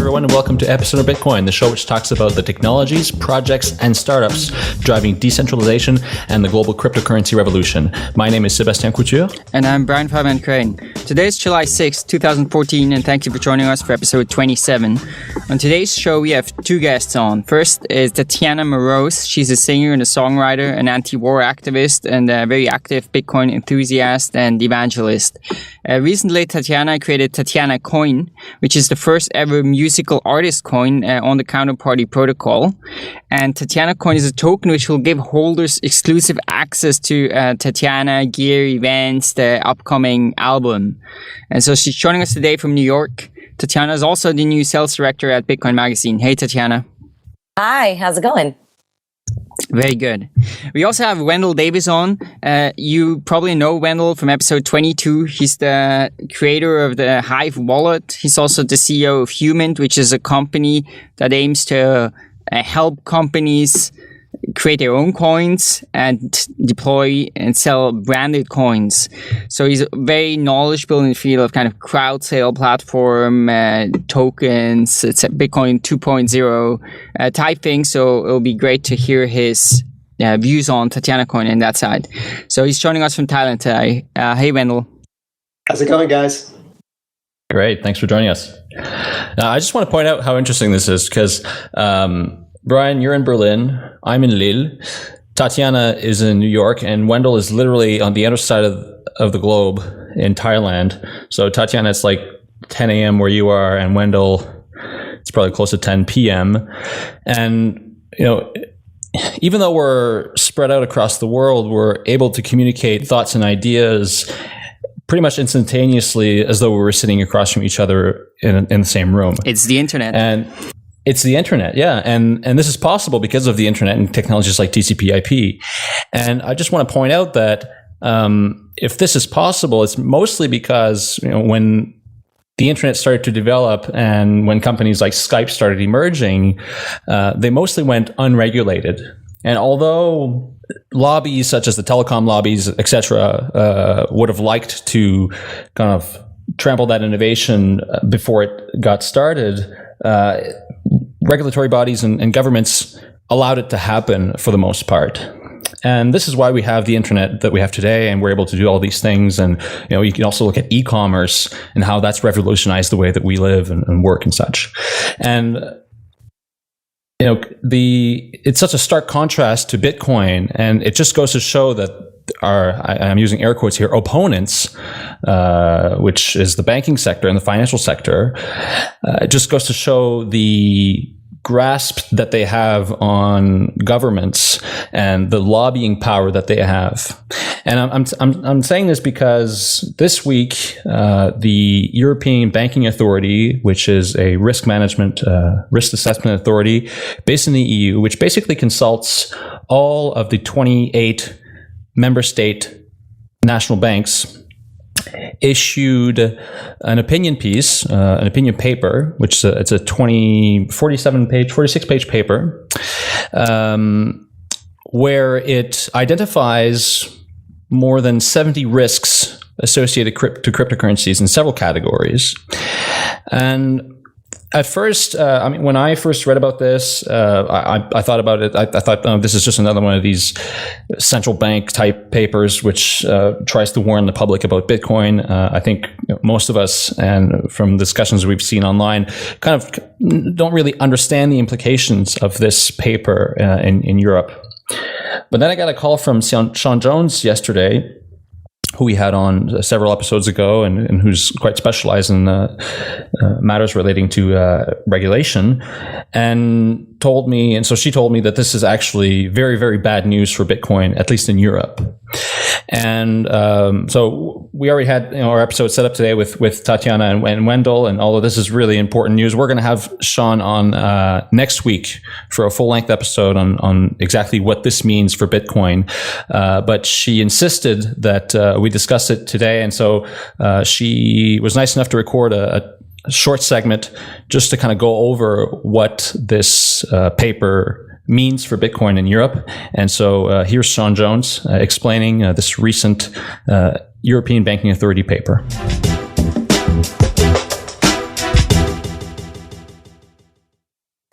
everyone, and welcome to Epicenter Bitcoin, the show which talks about the technologies, projects, and startups driving decentralization and the global cryptocurrency revolution. My name is Sébastien Couture. And I'm Fabian Crain. Today is July 6, 2014, and thank you for joining us for episode 27. On today's show, we have two guests on. First is Tatiana Moroz. She's a singer and a songwriter, an anti-war activist, and a very active Bitcoin enthusiast and evangelist. Recently, Tatiana created Tatiana Coin, which is the first ever musical artist coin on the Counterparty Protocol. And Tatiana Coin is a token which will give holders exclusive access to Tatiana gear, events, the upcoming album. And so she's joining us today from New York. Tatiana is also the new sales director at Bitcoin Magazine. Hey, Tatiana. Hi, how's it going? Very good. We also have Wendell Davis on. You probably know Wendell from episode 22. He's the creator of the Hive wallet. He's also the CEO of Humint, which is a company that aims to help companies create their own coins and deploy and sell branded coins. So he's very knowledgeable in the field of kind of crowd sale platform, tokens, it's a Bitcoin 2.0 type thing. So it'll be great to hear his views on Tatiana Coin and that side. So he's joining us from Thailand today. Hey, Wendell. How's it going, guys? Great. Thanks for joining us. I just want to point out how interesting this is because Brian, you're in Berlin. I'm in Lille. Tatiana is in New York, and Wendell is literally on the other side of the globe in Thailand. So Tatiana, it's like 10 a.m. where you are, and Wendell, it's probably close to 10 p.m. And, you know, even though we're spread out across the world, we're able to communicate thoughts and ideas pretty much instantaneously as though we were sitting across from each other in the same room. It's the internet. And it's the internet, yeah. And this is possible because of the internet and technologies like TCP/IP. And I just want to point out that if this is possible, it's mostly because, you know, when the internet started to develop and when companies like Skype started emerging, they mostly went unregulated. And although lobbies such as the telecom lobbies, etc., would have liked to kind of trample that innovation before it got started, regulatory bodies and governments allowed it to happen for the most part. And this is why we have the internet that we have today, and we're able to do all these things. And, you know, you can also look at e-commerce and how that's revolutionized the way that we live and work and such. And, you know, it's such a stark contrast to Bitcoin, and it just goes to show that I'm using air quotes here, opponents, which is the banking sector and the financial sector, it just goes to show the grasp that they have on governments and the lobbying power that they have. And I'm saying this because this week, the European Banking Authority, which is a risk management, risk assessment authority based in the EU, which basically consults all of the 28 member state national banks, issued an opinion piece, an opinion paper, which it's a 46 page paper, where it identifies more than 70 risks associated to cryptocurrencies in several categories. And at first, when I first read about this, I thought about it. I thought, oh, this is just another one of these central bank type papers, which tries to warn the public about Bitcoin. I think most of us, and from discussions we've seen online, kind of don't really understand the implications of this paper in Europe. But then I got a call from Sean Jones yesterday, who we had on several episodes ago, and who's quite specialized in matters relating to regulation, and she told me that this is actually very, very bad news for Bitcoin, at least in Europe. And so we already had our episode set up today with Tatiana and Wendell, and although this is really important news, we're going to have Sean on next week for a full-length episode on exactly what this means for Bitcoin. But she insisted that we discuss it today, and so she was nice enough to record a short segment just to kind of go over what this paper means for Bitcoin in Europe. And so here's Sean Jones explaining this recent European Banking Authority paper.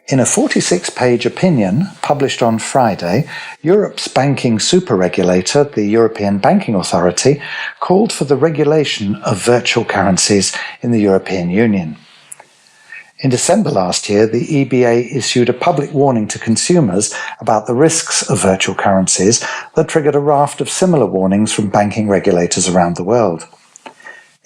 In a 46-page opinion published on Friday, Europe's banking super-regulator, the European Banking Authority, called for the regulation of virtual currencies in the European Union. In December last year, the EBA issued a public warning to consumers about the risks of virtual currencies that triggered a raft of similar warnings from banking regulators around the world.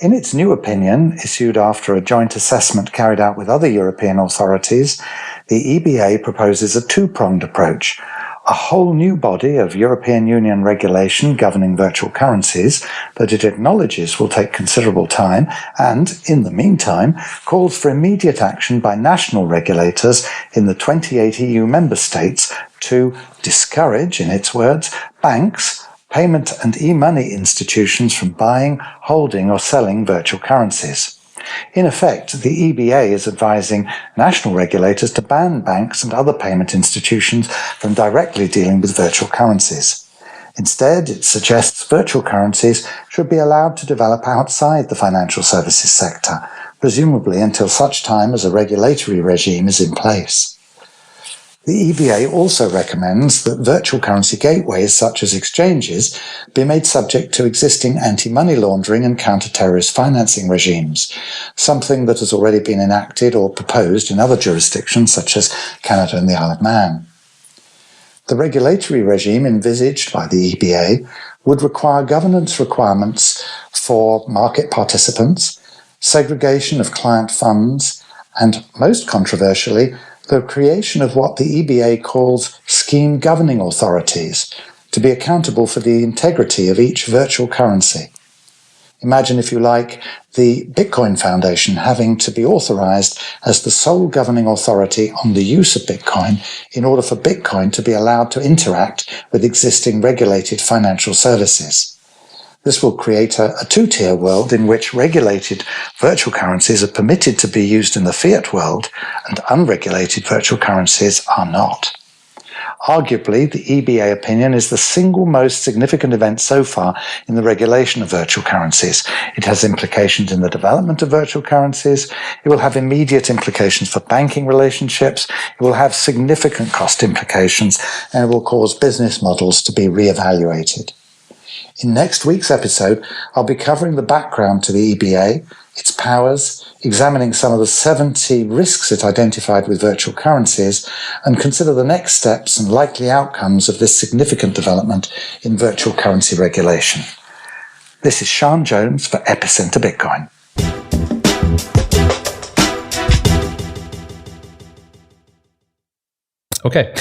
In its new opinion, issued after a joint assessment carried out with other European authorities, the EBA proposes a two-pronged approach: a whole new body of European Union regulation governing virtual currencies that it acknowledges will take considerable time and, in the meantime, calls for immediate action by national regulators in the 28 EU member states to discourage, in its words, banks, payment and e-money institutions from buying, holding or selling virtual currencies. In effect, the EBA is advising national regulators to ban banks and other payment institutions from directly dealing with virtual currencies. Instead, it suggests virtual currencies should be allowed to develop outside the financial services sector, presumably until such time as a regulatory regime is in place. The EBA also recommends that virtual currency gateways such as exchanges be made subject to existing anti-money laundering and counter-terrorist financing regimes, something that has already been enacted or proposed in other jurisdictions such as Canada and the Isle of Man. The regulatory regime envisaged by the EBA would require governance requirements for market participants, segregation of client funds, and, most controversially, the creation of what the EBA calls scheme governing authorities to be accountable for the integrity of each virtual currency. Imagine, if you like, the Bitcoin Foundation having to be authorized as the sole governing authority on the use of Bitcoin in order for Bitcoin to be allowed to interact with existing regulated financial services. This will create a two-tier world in which regulated virtual currencies are permitted to be used in the fiat world and unregulated virtual currencies are not. Arguably, the EBA opinion is the single most significant event so far in the regulation of virtual currencies. It has implications in the development of virtual currencies. It will have immediate implications for banking relationships. It will have significant cost implications, and it will cause business models to be re-evaluated. In next week's episode, I'll be covering the background to the EBA, its powers, examining some of the 70 risks it identified with virtual currencies, and consider the next steps and likely outcomes of this significant development in virtual currency regulation. This is Sean Jones for Epicenter Bitcoin. Okay,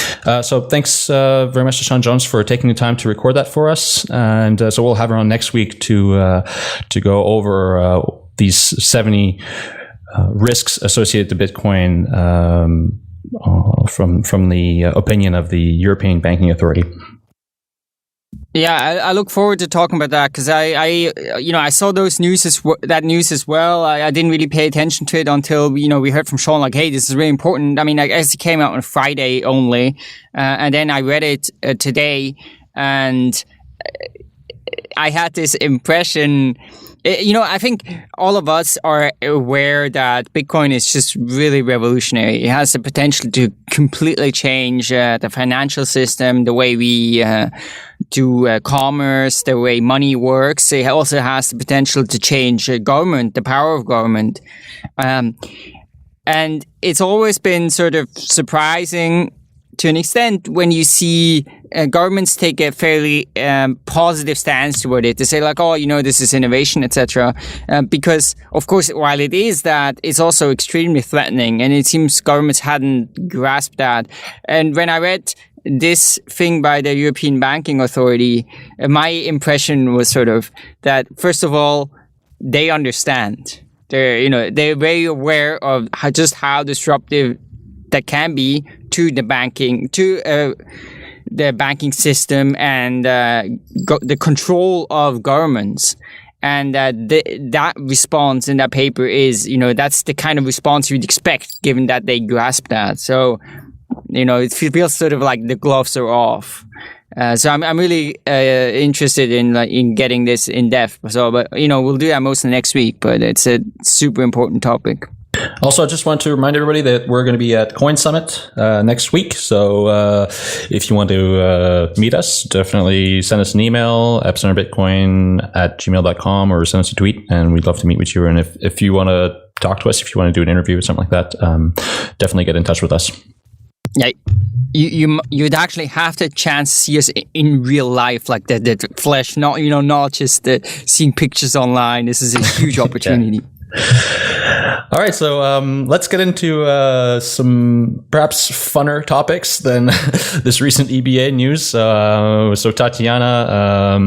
so thanks very much to Sean Jones for taking the time to record that for us, and so we'll have her on next week to go over these 70 risks associated to Bitcoin from the opinion of the European Banking Authority. Yeah, I look forward to talking about that because I saw that news as well. I didn't really pay attention to it until we heard from Sean, like, hey, this is really important. I mean, I guess it came out on Friday only, and then I read it today, and I had this impression. I think all of us are aware that Bitcoin is just really revolutionary. It has the potential to completely change the financial system, the way we do commerce, the way money works. It also has the potential to change government, the power of government. And it's always been sort of surprising to an extent when you see governments take a fairly positive stance toward it. They say like, oh, this is innovation, etc. Because, of course, while it is that, it's also extremely threatening. And it seems governments hadn't grasped that. And when I read this thing by the European Banking Authority, my impression was sort of that, first of all, they understand. They're very aware of how disruptive that can be to the banking system and the control of governments. And that response in that paper is, that's the kind of response you'd expect, given that they grasp that. So, it feels sort of like the gloves are off. So I'm really interested in getting this in depth. So, but we'll do that mostly next week. But it's a super important topic. Also, I just want to remind everybody that we're going to be at Coin Summit next week. So if you want to meet us, definitely send us an email, epicenterbitcoin@gmail.com, or send us a tweet, and we'd love to meet with you. And if you want to talk to us, if you want to do an interview or something like that, definitely get in touch with us. Yeah, you'd actually have the chance to see us in real life, like the flesh, not just seeing pictures online. This is a huge opportunity. All right, so let's get into some perhaps funner topics than this recent EBA news. So Tatiana,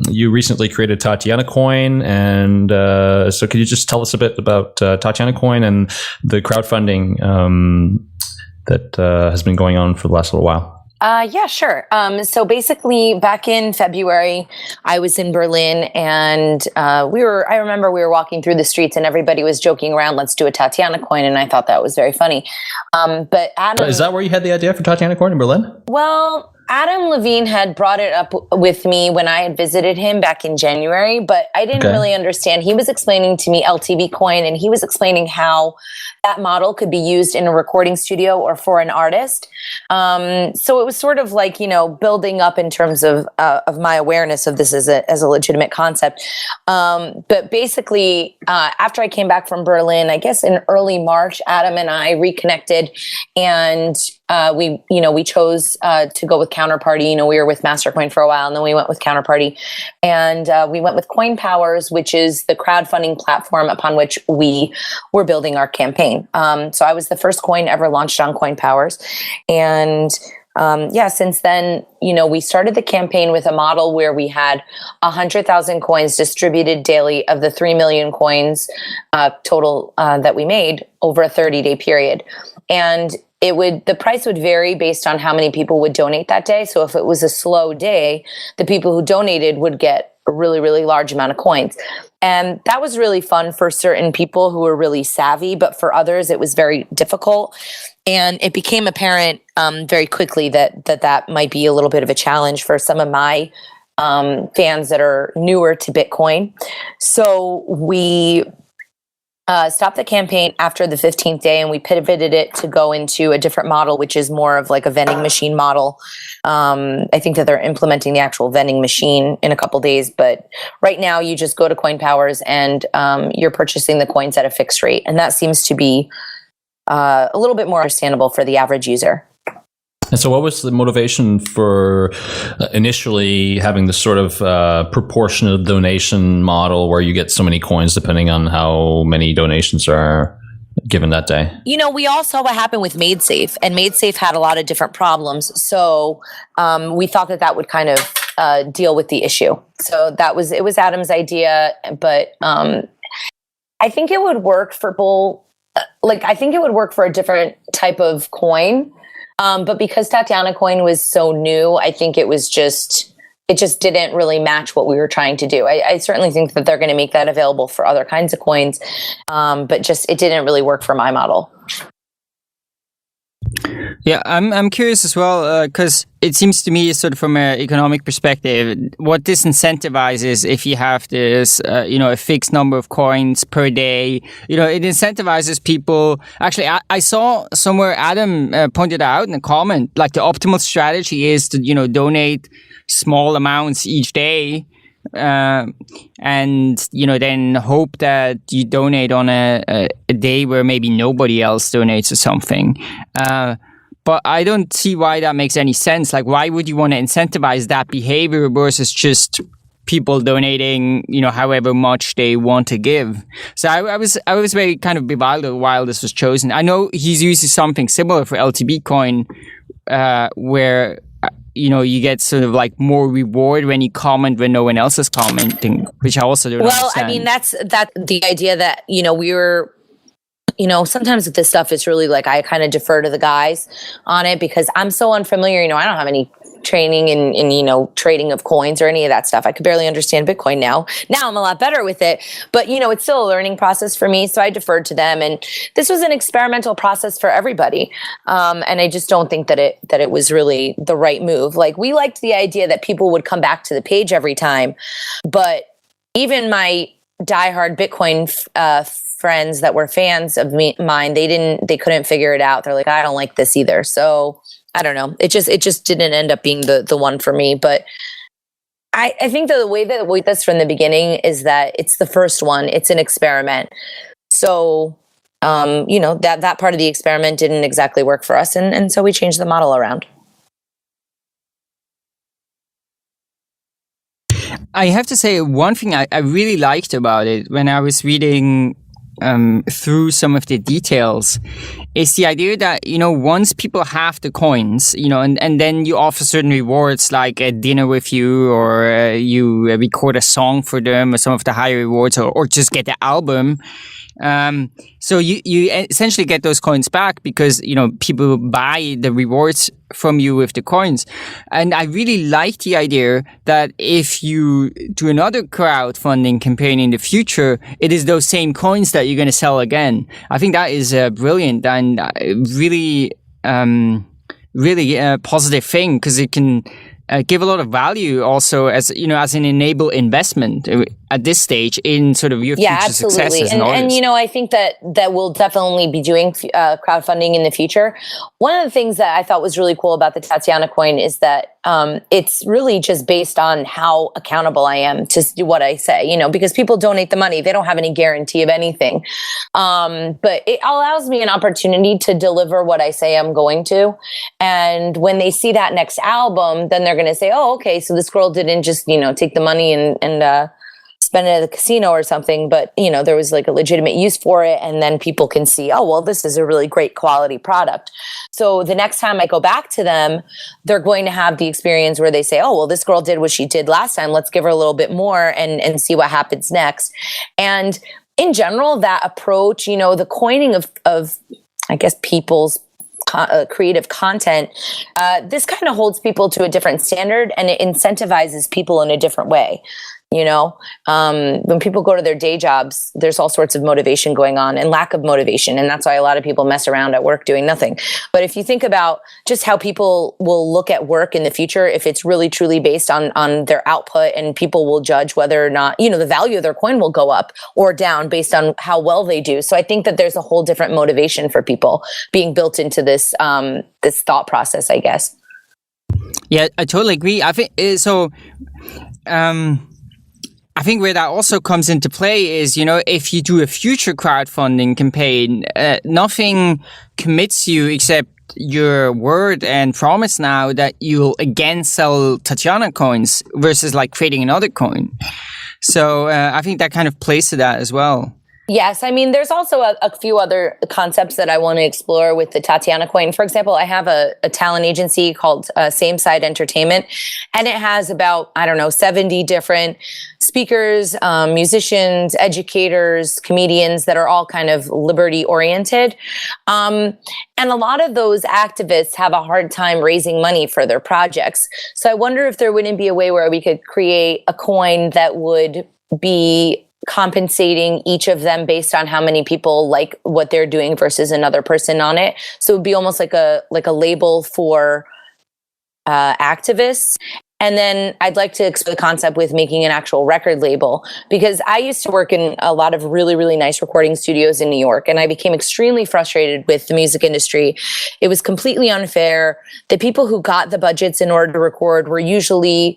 you recently created Tatiana Coin, and so could you just tell us a bit about Tatiana Coin and the crowdfunding that has been going on for the last little while? Yeah, sure. So basically, back in February, I was in Berlin, and I remember we were walking through the streets, and everybody was joking around, "Let's do a Tatiana Coin," and I thought that was very funny. But Adam, is that where you had the idea for Tatiana Coin in Berlin? Well, Adam Levine had brought it up with me when I had visited him back in January, but I didn't really understand. He was explaining to me LTB Coin, and he was explaining how that model could be used in a recording studio or for an artist. So it was sort of like, building up in terms of my awareness of this as a legitimate concept. But basically, after I came back from Berlin, I guess in early March, Adam and I reconnected, and we chose to go with Counterparty. We were with Mastercoin for a while, and then we went with Counterparty, and we went with Coin Powers, which is the crowdfunding platform upon which we were building our campaign. So I was the first coin ever launched on Coin Powers, and since then, we started the campaign with a model where we had 100,000 coins distributed daily of the 3 million coins total that we made over a 30-day period, and the price would vary based on how many people would donate that day. So if it was a slow day, the people who donated would get a really, really large amount of coins. And that was really fun for certain people who were really savvy, but for others, it was very difficult. And it became apparent very quickly that might be a little bit of a challenge for some of my fans that are newer to Bitcoin. So we stopped the campaign after the 15th day, and we pivoted it to go into a different model, which is more of like a vending machine model. I think that they're implementing the actual vending machine in a couple days, but right now you just go to Coin Powers and you're purchasing the coins at a fixed rate, and that seems to be a little bit more understandable for the average user. And so what was the motivation for initially having this sort of proportionate donation model where you get so many coins depending on how many donations are given that day? We all saw what happened with MadeSafe, and MadeSafe had a lot of different problems. So we thought that would kind of deal with the issue. So it was Adam's idea, but I think it would work for people. I think it would work for a different type of coin. But because Tatiana Coin was so new, I think it just didn't really match what we were trying to do. I certainly think that they're going to make that available for other kinds of coins, but it didn't really work for my model. Yeah, I'm curious as well, because it seems to me, sort of from an economic perspective, what disincentivizes if you have this, a fixed number of coins per day. It incentivizes people. Actually, I saw somewhere Adam pointed out in a comment, like the optimal strategy is to, donate small amounts each day. And then hope that you donate on a day where maybe nobody else donates or something. But I don't see why that makes any sense. Like, why would you want to incentivize that behavior versus just people donating, however much they want to give? So I was very kind of bewildered while this was chosen. I know he's using something similar for LTB Coin, where you get sort of like more reward when you comment when no one else is commenting, which I also don't understand. Well, I mean, that's the idea that, we were, sometimes with this stuff, it's really like I kind of defer to the guys on it because I'm so unfamiliar. I don't have any training in trading of coins or any of that stuff. I could barely understand Bitcoin now. Now I'm a lot better with it, but it's still a learning process for me. So I deferred to them, and this was an experimental process for everybody. And I just don't think that it was really the right move. Like, we liked the idea that people would come back to the page every time, but even my diehard Bitcoin friends that were fans of mine, they couldn't figure it out. They're like, I don't like this either. So I don't know. It just didn't end up being the one for me. But I think that the way that we did this from the beginning is that it's the first one. It's an experiment. So, that part of the experiment didn't exactly work for us. And so we changed the model around. I have to say, one thing I really liked about it when I was reading through some of the details is the idea that, once people have the coins, and then you offer certain rewards like a dinner with you, or you record a song for them, or some of the higher rewards, or just get the album. So you essentially get those coins back because, people buy the rewards from you with the coins. And I really like the idea that if you do another crowdfunding campaign in the future, it is those same coins that you're going to sell again. I think that is brilliant and really a positive thing, because it can give a lot of value also as an enable investment at this stage in sort of your future success as an artist. And I think that we'll definitely be doing crowdfunding in the future. One of the things that I thought was really cool about the Tatiana Coin is that it's really just based on how accountable I am to do what I say, because people donate the money. They don't have any guarantee of anything. But it allows me an opportunity to deliver what I say I'm going to. And when they see that next album, then they're going to say, oh, okay, so this girl didn't just, take the money and spend it at the casino or something, but there was like a legitimate use for it. And then people can see, oh, well, this is a really great quality product. So the next time I go back to them, they're going to have the experience where they say, oh, well, this girl did what she did last time. Let's give her a little bit more and see what happens next. And in general, that approach, the coining of I guess, people's creative content, this kind of holds people to a different standard, and it incentivizes people in a different way. When people go to their day jobs, there's all sorts of motivation going on and lack of motivation. And that's why a lot of people mess around at work doing nothing. But if you think about just how people will look at work in the future, if it's really truly based on their output, and people will judge whether or not, the value of their coin will go up or down based on how well they do. So I think that there's a whole different motivation for people being built into this, this thought process, I guess. Yeah, I totally agree. I think so. I think where that also comes into play is, if you do a future crowdfunding campaign, nothing commits you except your word and promise now that you'll again sell Tatiana coins versus like creating another coin. So I think that kind of plays to that as well. Yes. I mean, there's also a few other concepts that I want to explore with the Tatiana Coin. For example, I have a talent agency called Same Side Entertainment, and it has about, 70 different speakers, musicians, educators, comedians that are all kind of liberty oriented. And a lot of those activists have a hard time raising money for their projects. So I wonder if there wouldn't be a way where we could create a coin that would be compensating each of them based on how many people like what they're doing versus another person on it. So it would be almost like a label for activists. And then I'd like to explore the concept with making an actual record label, because I used to work in a lot of really, really nice recording studios in New York, and I became extremely frustrated with the music industry. It was completely unfair. The people who got the budgets in order to record were usually,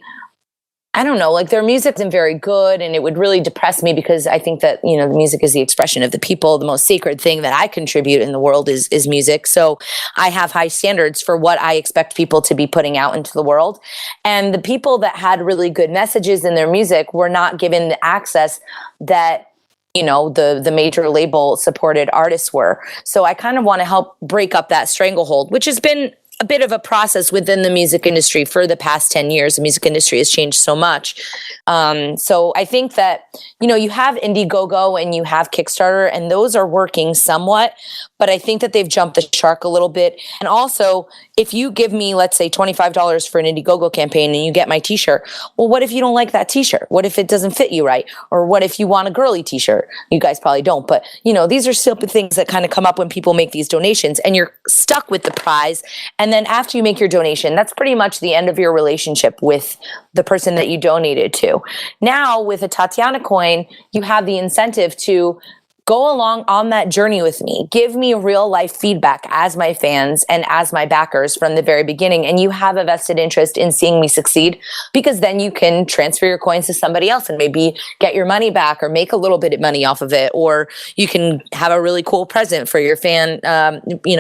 their music isn't very good, and it would really depress me, because I think that, the music is the expression of the people. The most sacred thing that I contribute in the world is music. So I have high standards for what I expect people to be putting out into the world. And the people that had really good messages in their music were not given the access that, the major label supported artists were. So I kind of want to help break up that stranglehold, which has been a bit of a process within the music industry for the past 10 years. The music industry has changed so much. So I think that, you have Indiegogo and you have Kickstarter, and those are working somewhat, but I think that they've jumped the shark a little bit. And also, if you give me, let's say, $25 for an Indiegogo campaign and you get my t-shirt, well, what if you don't like that t-shirt? What if it doesn't fit you right? Or what if you want a girly t-shirt? You guys probably don't, but these are still things that kind of come up when people make these donations, and you're stuck with the prize. And And then after you make your donation, that's pretty much the end of your relationship with the person that you donated to. Now with a Tatiana Coin, you have the incentive to go along on that journey with me. Give me real life feedback as my fans and as my backers from the very beginning. And you have a vested interest in seeing me succeed, because then you can transfer your coins to somebody else and maybe get your money back or make a little bit of money off of it. Or you can have a really cool present for your fan,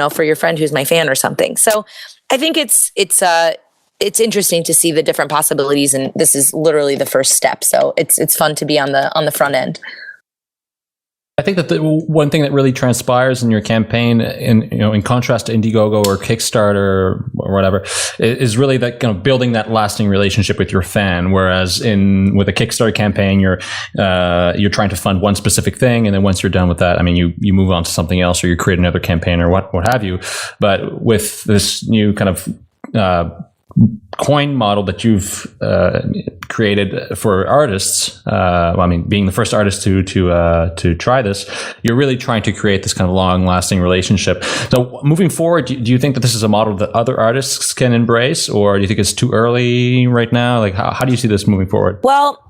for your friend who's my fan or something. So I think it's interesting to see the different possibilities. And this is literally the first step. So it's fun to be on the front end. I think that the one thing that really transpires in your campaign, in contrast to Indiegogo or Kickstarter or whatever, is really that kind of building that lasting relationship with your fan. Whereas with a Kickstarter campaign, you're trying to fund one specific thing, and then once you're done with that, I mean, you move on to something else, or you create another campaign, or what have you. But with this new kind of coin model that you've created for artists, being the first artist to try this, you're really trying to create this kind of long-lasting relationship. So moving forward, do you think that this is a model that other artists can embrace, or do you think it's too early right now? Like, how do you see this moving forward? Well,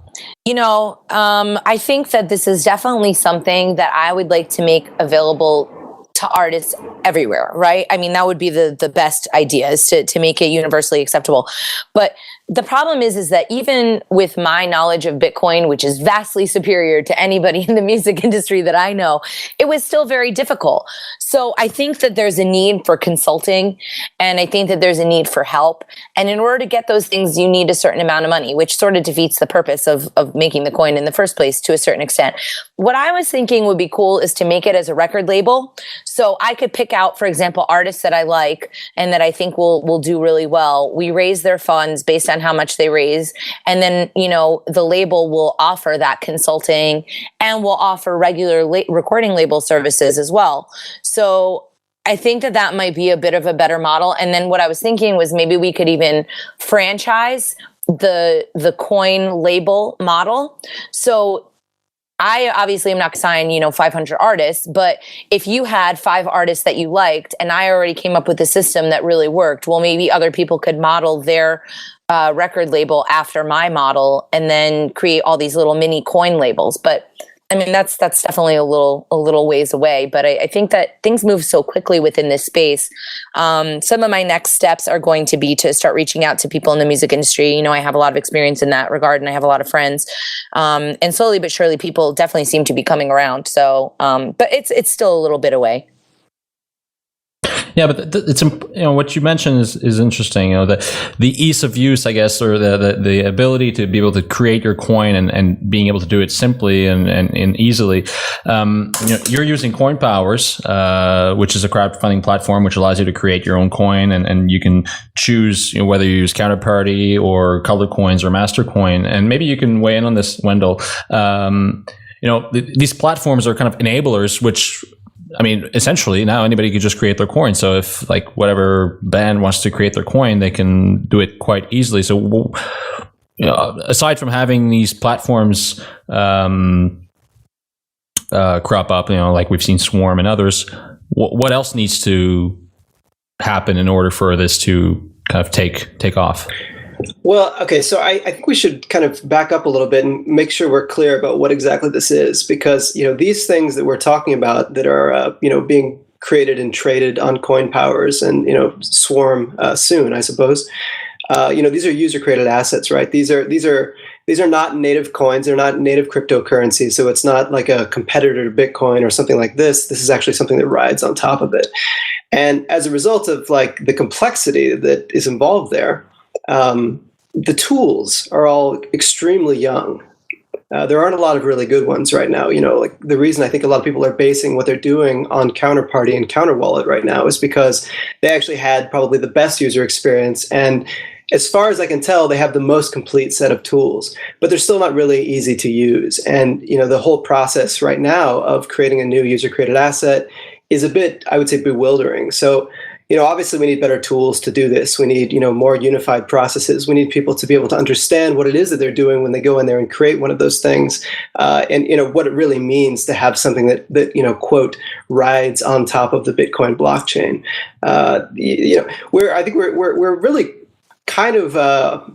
I think that this is definitely something that I would like to make available to artists everywhere, right? I mean, that would be the best idea, is to make it universally acceptable. But the problem is that even with my knowledge of Bitcoin, which is vastly superior to anybody in the music industry that I know, it was still very difficult. So I think that there's a need for consulting, and I think that there's a need for help. And in order to get those things, you need a certain amount of money, which sort of defeats the purpose of making the coin in the first place to a certain extent. What I was thinking would be cool is to make it as a record label. So I could pick out, for example, artists that I like and that I think will do really well. We raise their funds based on how much they raise. And then, the label will offer that consulting and will offer regular recording label services as well. So I think that might be a bit of a better model. And then what I was thinking was maybe we could even franchise the coin label model. So I obviously am not going to sign, 500 artists, but if you had 5 artists that you liked and I already came up with a system that really worked, well, maybe other people could model their record label after my model and then create all these little mini coin labels. But I mean, that's definitely a little ways away, but I think that things move so quickly within this space. Some of my next steps are going to be to start reaching out to people in the music industry. I have a lot of experience in that regard, and I have a lot of friends. And slowly but surely, people definitely seem to be coming around. So, but it's still a little bit away. Yeah, but it's what you mentioned is interesting. The ease of use, I guess, or the ability to be able to create your coin and being able to do it simply and easily. You're using Coin Powers, which is a crowdfunding platform which allows you to create your own coin, and you can choose whether you use Counterparty or Colored Coins or Mastercoin. And maybe you can weigh in on this, Wendell. These platforms are kind of enablers, which, I mean, essentially now anybody can just create their coin. So if whatever band wants to create their coin, they can do it quite easily. So, aside from having these platforms crop up, like we've seen Swarm and others, what else needs to happen in order for this to kind of take off? Well, okay, so I think we should kind of back up a little bit and make sure we're clear about what exactly this is, because these things that we're talking about that are being created and traded on Coin Powers and Swarm soon, I suppose. These are user created assets, right? These are not native coins. They're not native cryptocurrencies. So it's not like a competitor to Bitcoin or something like this. This is actually something that rides on top of it. And as a result of the complexity that is involved there, the tools are all extremely young. There aren't a lot of really good ones right now. The reason I think a lot of people are basing what they're doing on Counterparty and Counterwallet right now is because they actually had probably the best user experience. And as far as I can tell, they have the most complete set of tools, but they're still not really easy to use. And, the whole process right now of creating a new user created asset is a bit, I would say, bewildering. So, obviously we need better tools to do this. We need, more unified processes. We need people to be able to understand what it is that they're doing when they go in there and create one of those things, and what it really means to have something that quote, rides on top of the Bitcoin blockchain. I think we're really kind of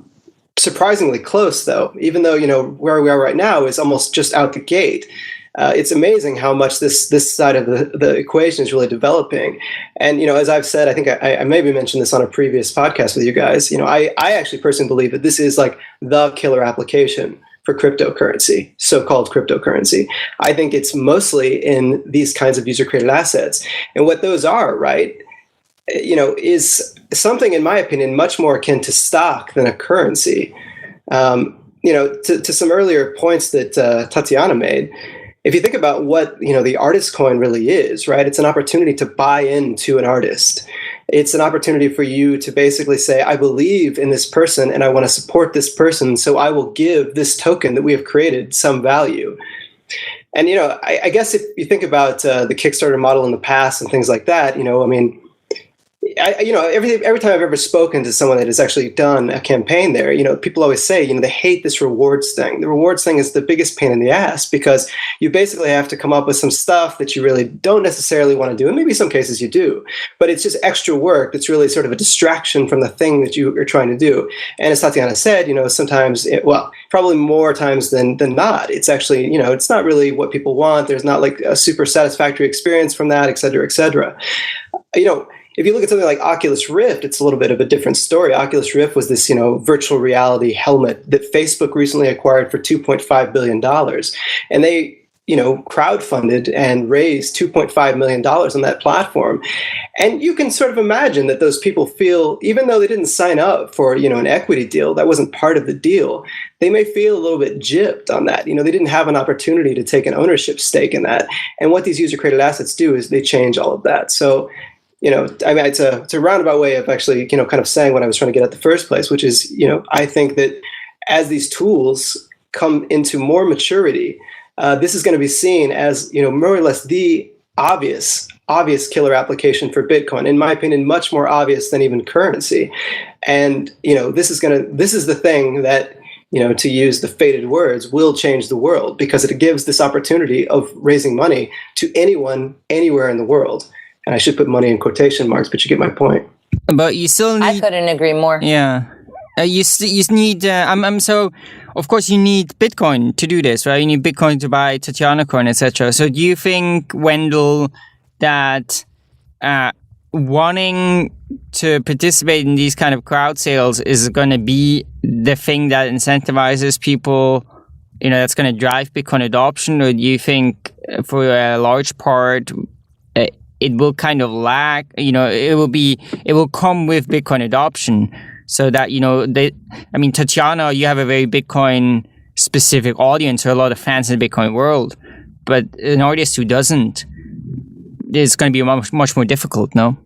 surprisingly close, though, even though, where we are right now is almost just out the gate. It's amazing how much this side of the equation is really developing. And, as I've said, I think I maybe mentioned this on a previous podcast with you guys, I actually personally believe that this is like the killer application for cryptocurrency, so-called cryptocurrency. I think it's mostly in these kinds of user-created assets. And what those are, right, is something, in my opinion, much more akin to stock than a currency. To some earlier points that Tatiana made, if you think about what the artist coin really is, right? It's an opportunity to buy into an artist. It's an opportunity for you to basically say, I believe in this person and I want to support this person, so I will give this token that we have created some value. And I guess if you think about the Kickstarter model in the past and things like that, every time I've ever spoken to someone that has actually done a campaign there, people always say, they hate this rewards thing. The rewards thing is the biggest pain in the ass, because you basically have to come up with some stuff that you really don't necessarily want to do. And maybe some cases you do, but it's just extra work that's really sort of a distraction from the thing that you are trying to do. And as Tatiana said, sometimes, probably more times than not, it's actually, it's not really what people want. There's not like a super satisfactory experience from that, et cetera, et cetera. If you look at something like Oculus Rift, it's a little bit of a different story. Oculus Rift was this, virtual reality helmet that Facebook recently acquired for $2.5 billion. And they, crowdfunded and raised $2.5 million on that platform. And you can sort of imagine that those people feel, even though they didn't sign up for, an equity deal, that wasn't part of the deal, they may feel a little bit gypped on that. They didn't have an opportunity to take an ownership stake in that. And what these user-created assets do is they change all of that. So, it's a roundabout way of actually, kind of saying what I was trying to get at the first place, which is, I think that as these tools come into more maturity, this is going to be seen as, more or less the obvious killer application for Bitcoin. In my opinion, much more obvious than even currency. And, this is the thing that, to use the faded words, will change the world, because it gives this opportunity of raising money to anyone, anywhere in the world. And I should put money in quotation marks, but you get my point. But you still need... I couldn't agree more. Yeah. You need... of course, you need Bitcoin to do this, right? You need Bitcoin to buy Tatiana Coin, etc. So do you think, Wendell, that wanting to participate in these kind of crowd sales is going to be the thing that incentivizes people, that's going to drive Bitcoin adoption? Or do you think, for a large part... it will kind of lag, it will come with Bitcoin adoption, so that, Tatiana, you have a very Bitcoin specific audience, or a lot of fans in the Bitcoin world, but an artist who doesn't, it's going to be much more difficult, no?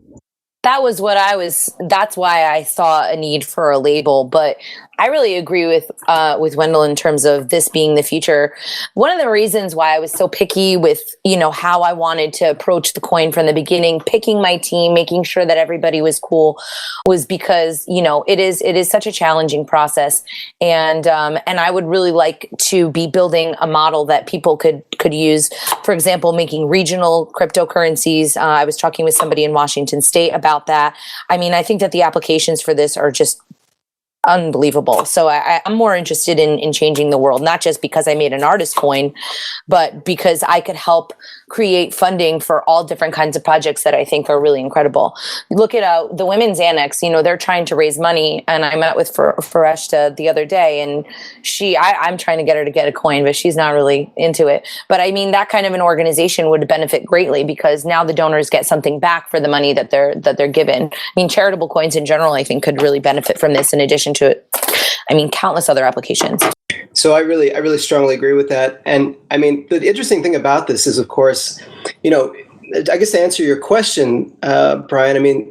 That's why I saw a need for a label, but I really agree with Wendell in terms of this being the future. One of the reasons why I was so picky with, how I wanted to approach the coin from the beginning, picking my team, making sure that everybody was cool, was because, it is such a challenging process. And I would really like to be building a model that people could use, for example, making regional cryptocurrencies. I was talking with somebody in Washington State about that. I think that the applications for this are just unbelievable. So I'm more interested in changing the world, not just because I made an artist coin, but because I could help create funding for all different kinds of projects that I think are really incredible. Look at the Women's Annex, they're trying to raise money, and I met with Fareshta the other day, and I'm trying to get her to get a coin, but she's not really into it. But that kind of an organization would benefit greatly, because now the donors get something back for the money that they're given. Charitable coins in general, I think, could really benefit from this, in addition to countless other applications. So I really strongly agree with that. And the interesting thing about this is, of course, I guess to answer your question, Brian,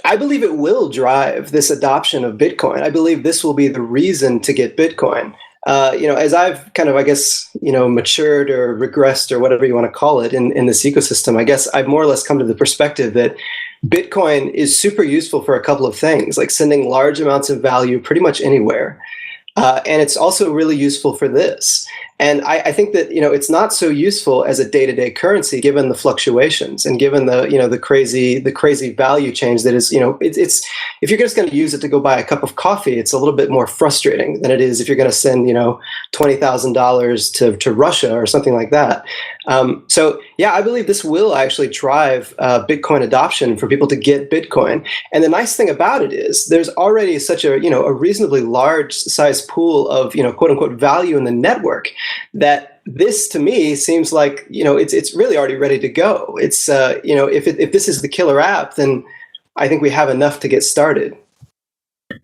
I believe it will drive this adoption of Bitcoin. I believe this will be the reason to get Bitcoin. As I've kind of, matured or regressed or whatever you want to call it in this ecosystem, I guess I've more or less come to the perspective that Bitcoin is super useful for a couple of things, like sending large amounts of value pretty much anywhere. And it's also really useful for this. And I think that, it's not so useful as a day-to-day currency, given the fluctuations and given the crazy value change that is, it's if you're just going to use it to go buy a cup of coffee, it's a little bit more frustrating than it is if you're going to send, $20,000 to Russia or something like that. So yeah, I believe this will actually drive Bitcoin adoption for people to get Bitcoin. And the nice thing about it is there's already such a reasonably large size pool of, quote unquote value in the network, that this to me seems like, it's really already ready to go. It's, if this is the killer app, then I think we have enough to get started.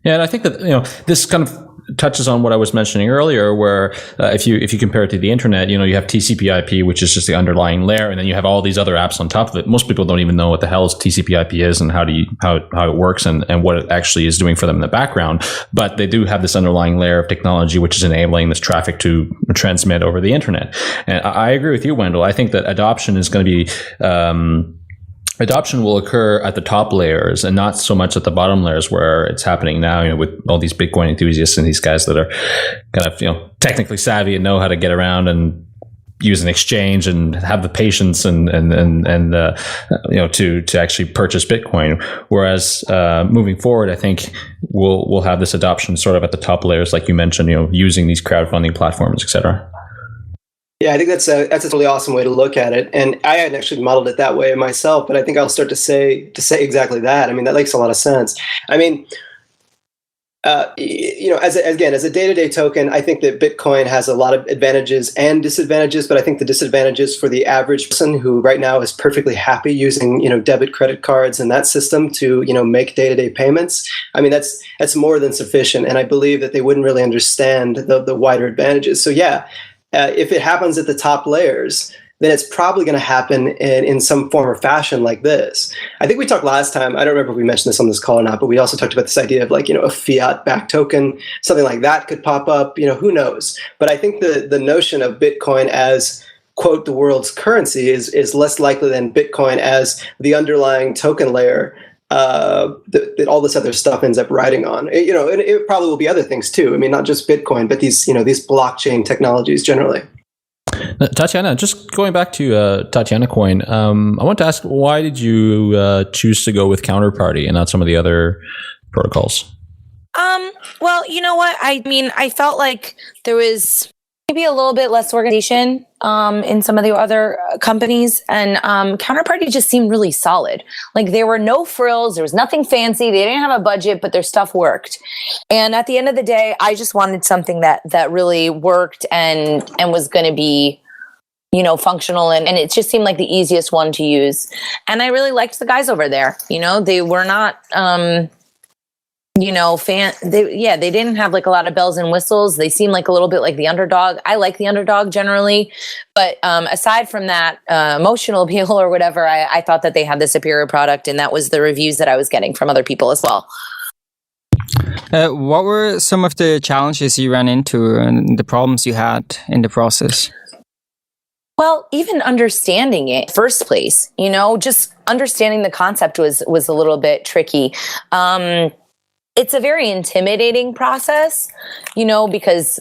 Yeah, and I think that, this kind of touches on what I was mentioning earlier, where if you compare it to the internet, you have TCP/IP, which is just the underlying layer, and then you have all these other apps on top of it. Most people don't even know what the hell TCP/IP is and how it works and what it actually is doing for them in the background. But they do have this underlying layer of technology which is enabling this traffic to transmit over the internet. And I agree with you, Wendell. I think that adoption is going to be adoption will occur at the top layers and not so much at the bottom layers where it's happening now, with all these Bitcoin enthusiasts and these guys that are kind of, technically savvy and know how to get around and use an exchange and have the patience and to actually purchase Bitcoin. Whereas moving forward, I think we'll have this adoption sort of at the top layers, like you mentioned, using these crowdfunding platforms, et cetera. Yeah, I think that's a really awesome way to look at it, and I hadn't actually modeled it that way myself, but I think I'll start to say exactly that. I mean, that makes a lot of sense. I mean, as a day-to-day token, I think that Bitcoin has a lot of advantages and disadvantages, but I think the disadvantages for the average person who right now is perfectly happy using debit, credit cards and that system to make day-to-day payments. I mean, that's more than sufficient, and I believe that they wouldn't really understand the wider advantages. So yeah. If it happens at the top layers, then it's probably going to happen in some form or fashion like this. I think we talked last time, I don't remember if we mentioned this on this call or not, but we also talked about this idea of a fiat-backed token, something like that could pop up, who knows. But I think the notion of Bitcoin as, quote, the world's currency is less likely than Bitcoin as the underlying token layer that all this other stuff ends up riding on. And it probably will be other things too. I mean, not just Bitcoin, but these blockchain technologies generally. Tatiana, just going back to Tatiana Coin, I want to ask, why did you choose to go with Counterparty and not some of the other protocols? Well, you know what? I mean, I felt like there was maybe a little bit less organization in some of the other companies, and Counterparty just seemed really solid. Like, there were no frills, there was nothing fancy, they didn't have a budget, but their stuff worked. And at the end of the day, I just wanted something that really worked and was going to be functional, and it just seemed like the easiest one to use. And I really liked the guys over there. They were not they didn't have like a lot of bells and whistles. They seemed like a little bit like the underdog. I like the underdog generally, but aside from that emotional appeal or whatever, I thought that they had the superior product, and that was the reviews that I was getting from other people as well. What were some of the challenges you ran into and the problems you had in the process? Well, even understanding it first place, just understanding the concept was a little bit tricky. It's a very intimidating process, because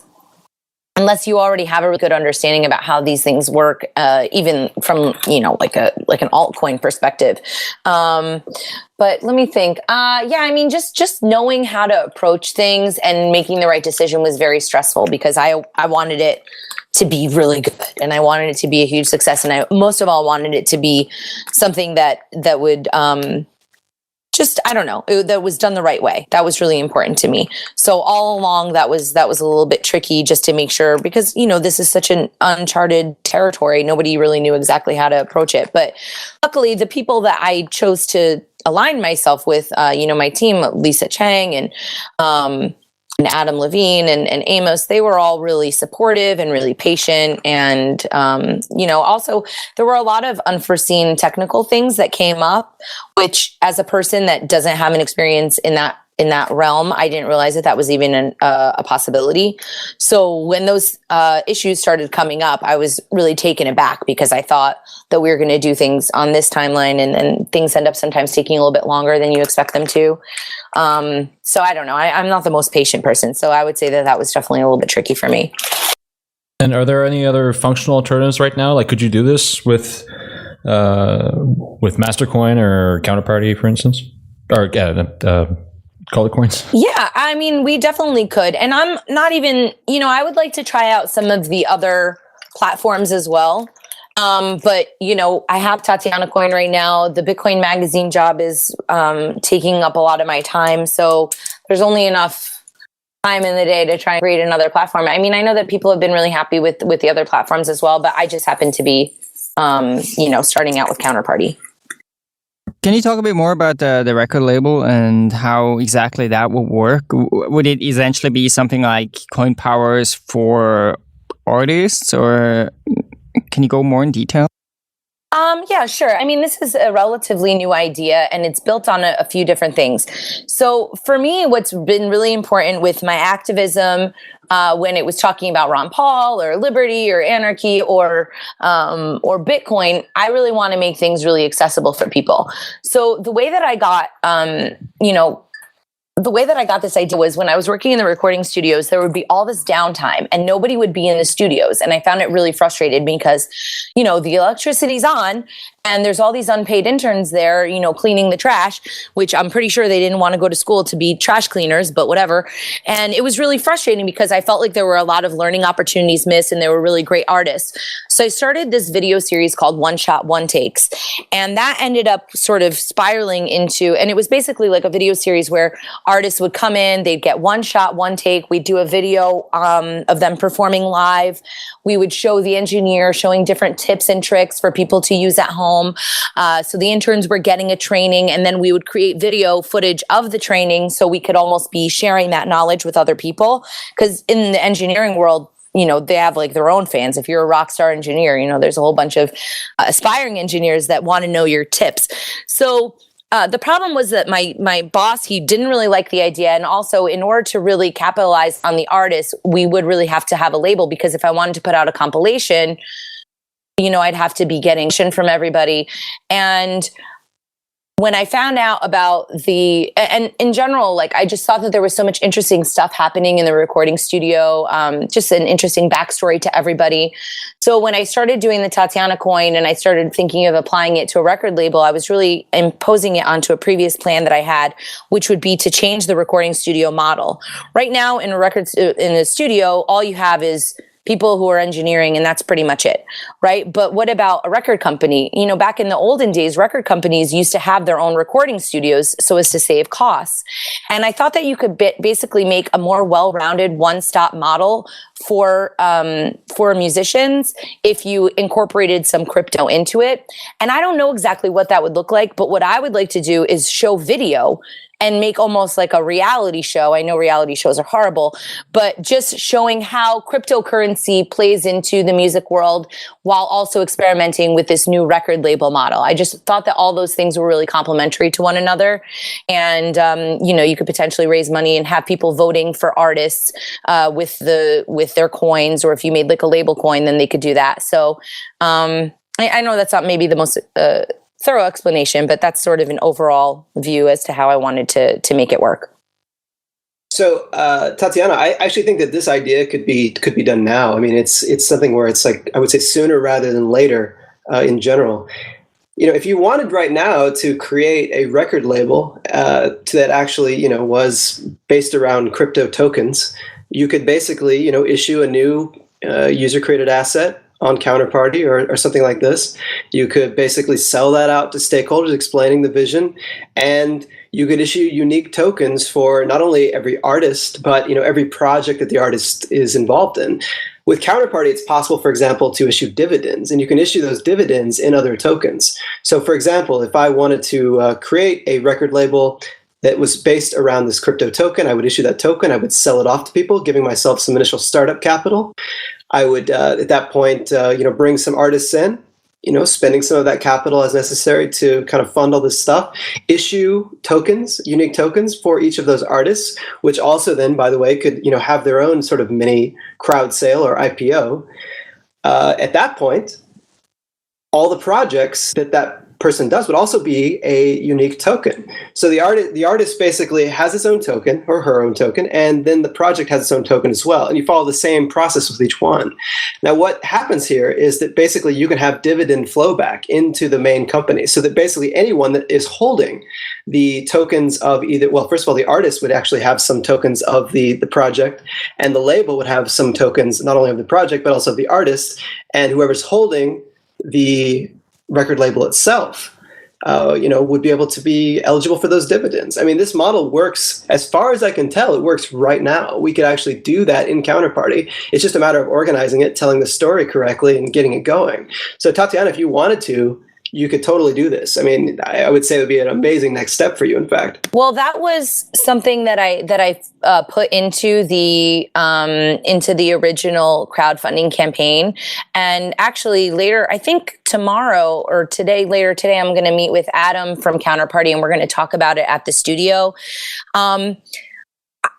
unless you already have a really good understanding about how these things work, even from, like an altcoin perspective. But let me think. Just knowing how to approach things and making the right decision was very stressful, because I wanted it to be really good, and I wanted it to be a huge success. And I most of all wanted it to be something that would, that was done the right way. That was really important to me. So all along, that was a little bit tricky just to make sure, because, this is such an uncharted territory. Nobody really knew exactly how to approach it. But luckily, the people that I chose to align myself with, my team, Lisa Chang and Adam Levine and Amos, they were all really supportive and really patient. And, also there were a lot of unforeseen technical things that came up, which as a person that doesn't have an experience in that realm. I didn't realize that was even a possibility. So when those issues started coming up, I was really taken aback because I thought that we were going to do things on this timeline, and things end up sometimes taking a little bit longer than you expect them to. So I don't know. I'm not the most patient person, so I would say that was definitely a little bit tricky for me. And are there any other functional alternatives right now? Like, could you do this with Mastercoin or Counterparty, for instance, or Color Coins? Yeah, I mean, we definitely could. And I'm not even, I would like to try out some of the other platforms as well. But, I have Tatiana Coin right now. The Bitcoin magazine job is taking up a lot of my time. So there's only enough time in the day to try and create another platform. I mean, I know that people have been really happy with the other platforms as well, but I just happen to be, starting out with Counterparty. Can you talk a bit more about the record label and how exactly that would work? Would it essentially be something like coin powers for artists, or can you go more in detail? Yeah, sure. I mean, this is a relatively new idea, and it's built on a few different things. So for me, what's been really important with my activism, when it was talking about Ron Paul or liberty or anarchy or Bitcoin, I really want to make things really accessible for people. So the way that I got, this idea was when I was working in the recording studios, there would be all this downtime and nobody would be in the studios. And I found it really frustrating because, the electricity's on and there's all these unpaid interns there, cleaning the trash, which I'm pretty sure they didn't want to go to school to be trash cleaners, but whatever. And it was really frustrating because I felt like there were a lot of learning opportunities missed and there were really great artists. So I started this video series called One Shot, One Takes. And that ended up sort of spiraling into, and it was basically like a video series where artists would come in, they'd get one shot, one take. We'd do a video of them performing live. We would show the engineer showing different tips and tricks for people to use at home. So the interns were getting a training, and then we would create video footage of the training so we could almost be sharing that knowledge with other people. Because in the engineering world, they have like their own fans. If you're a rock star engineer, there's a whole bunch of aspiring engineers that want to know your tips. So the problem was that my boss, he didn't really like the idea. And also, in order to really capitalize on the artists, we would really have to have a label, because if I wanted to put out a compilation, I'd have to be getting from everybody. And when I found out about and in general, like, I just thought that there was so much interesting stuff happening in the recording studio, just an interesting backstory to everybody. So when I started doing the Tatiana Coin and I started thinking of applying it to a record label, I was really imposing it onto a previous plan that I had, which would be to change the recording studio model. Right now in the studio, all you have is people who are engineering, and that's pretty much it, right? But what about a record company? Back in the olden days, record companies used to have their own recording studios so as to save costs. And I thought that you could basically make a more well-rounded one-stop model for musicians if you incorporated some crypto into it. And I don't know exactly what that would look like, but what I would like to do is show video and make almost like a reality show. I know reality shows are horrible, but just showing how cryptocurrency plays into the music world while also experimenting with this new record label model. I just thought that all those things were really complementary to one another. And, you could potentially raise money and have people voting for artists with their coins, or if you made like a label coin, then they could do that. So I know that's not maybe the most thorough explanation, but that's sort of an overall view as to how I wanted to make it work. So, Tatiana, I actually think that this idea could be done now. I mean, it's something where it's like, I would say sooner rather than later, in general. If you wanted right now to create a record label that actually, was based around crypto tokens, you could basically, issue a new user-created asset on Counterparty or something like this. You could basically sell that out to stakeholders explaining the vision, and you could issue unique tokens for not only every artist, but every project that the artist is involved in. With Counterparty, it's possible, for example, to issue dividends, and you can issue those dividends in other tokens. So, for example, if I wanted to create a record label that was based around this crypto token, I would issue that token. I would sell it off to people, giving myself some initial startup capital. I would, at that point, bring some artists in. spending some of that capital as necessary to kind of fund all this stuff, issue tokens, unique tokens for each of those artists, which also then, by the way, could, have their own sort of mini crowd sale or IPO. At that point, all the projects that person does would also be a unique token. So the artist basically has its own token or her own token, and then the project has its own token as well. And you follow the same process with each one. Now, what happens here is that basically you can have dividend flow back into the main company, so that basically anyone that is holding the tokens of either, well, first of all, the artist would actually have some tokens of the project, and the label would have some tokens not only of the project but also of the artist, and whoever's holding the record label itself, would be able to be eligible for those dividends. I mean, this model works, as far as I can tell, it works right now. We could actually do that in Counterparty. It's just a matter of organizing it, telling the story correctly, and getting it going. So, Tatiana, if you wanted to, you could totally do this. I mean, I would say it would be an amazing next step for you, in fact. Well, that was something that I put into the original crowdfunding campaign. And actually later, I think tomorrow or later today, I'm going to meet with Adam from Counterparty, and we're going to talk about it at the studio.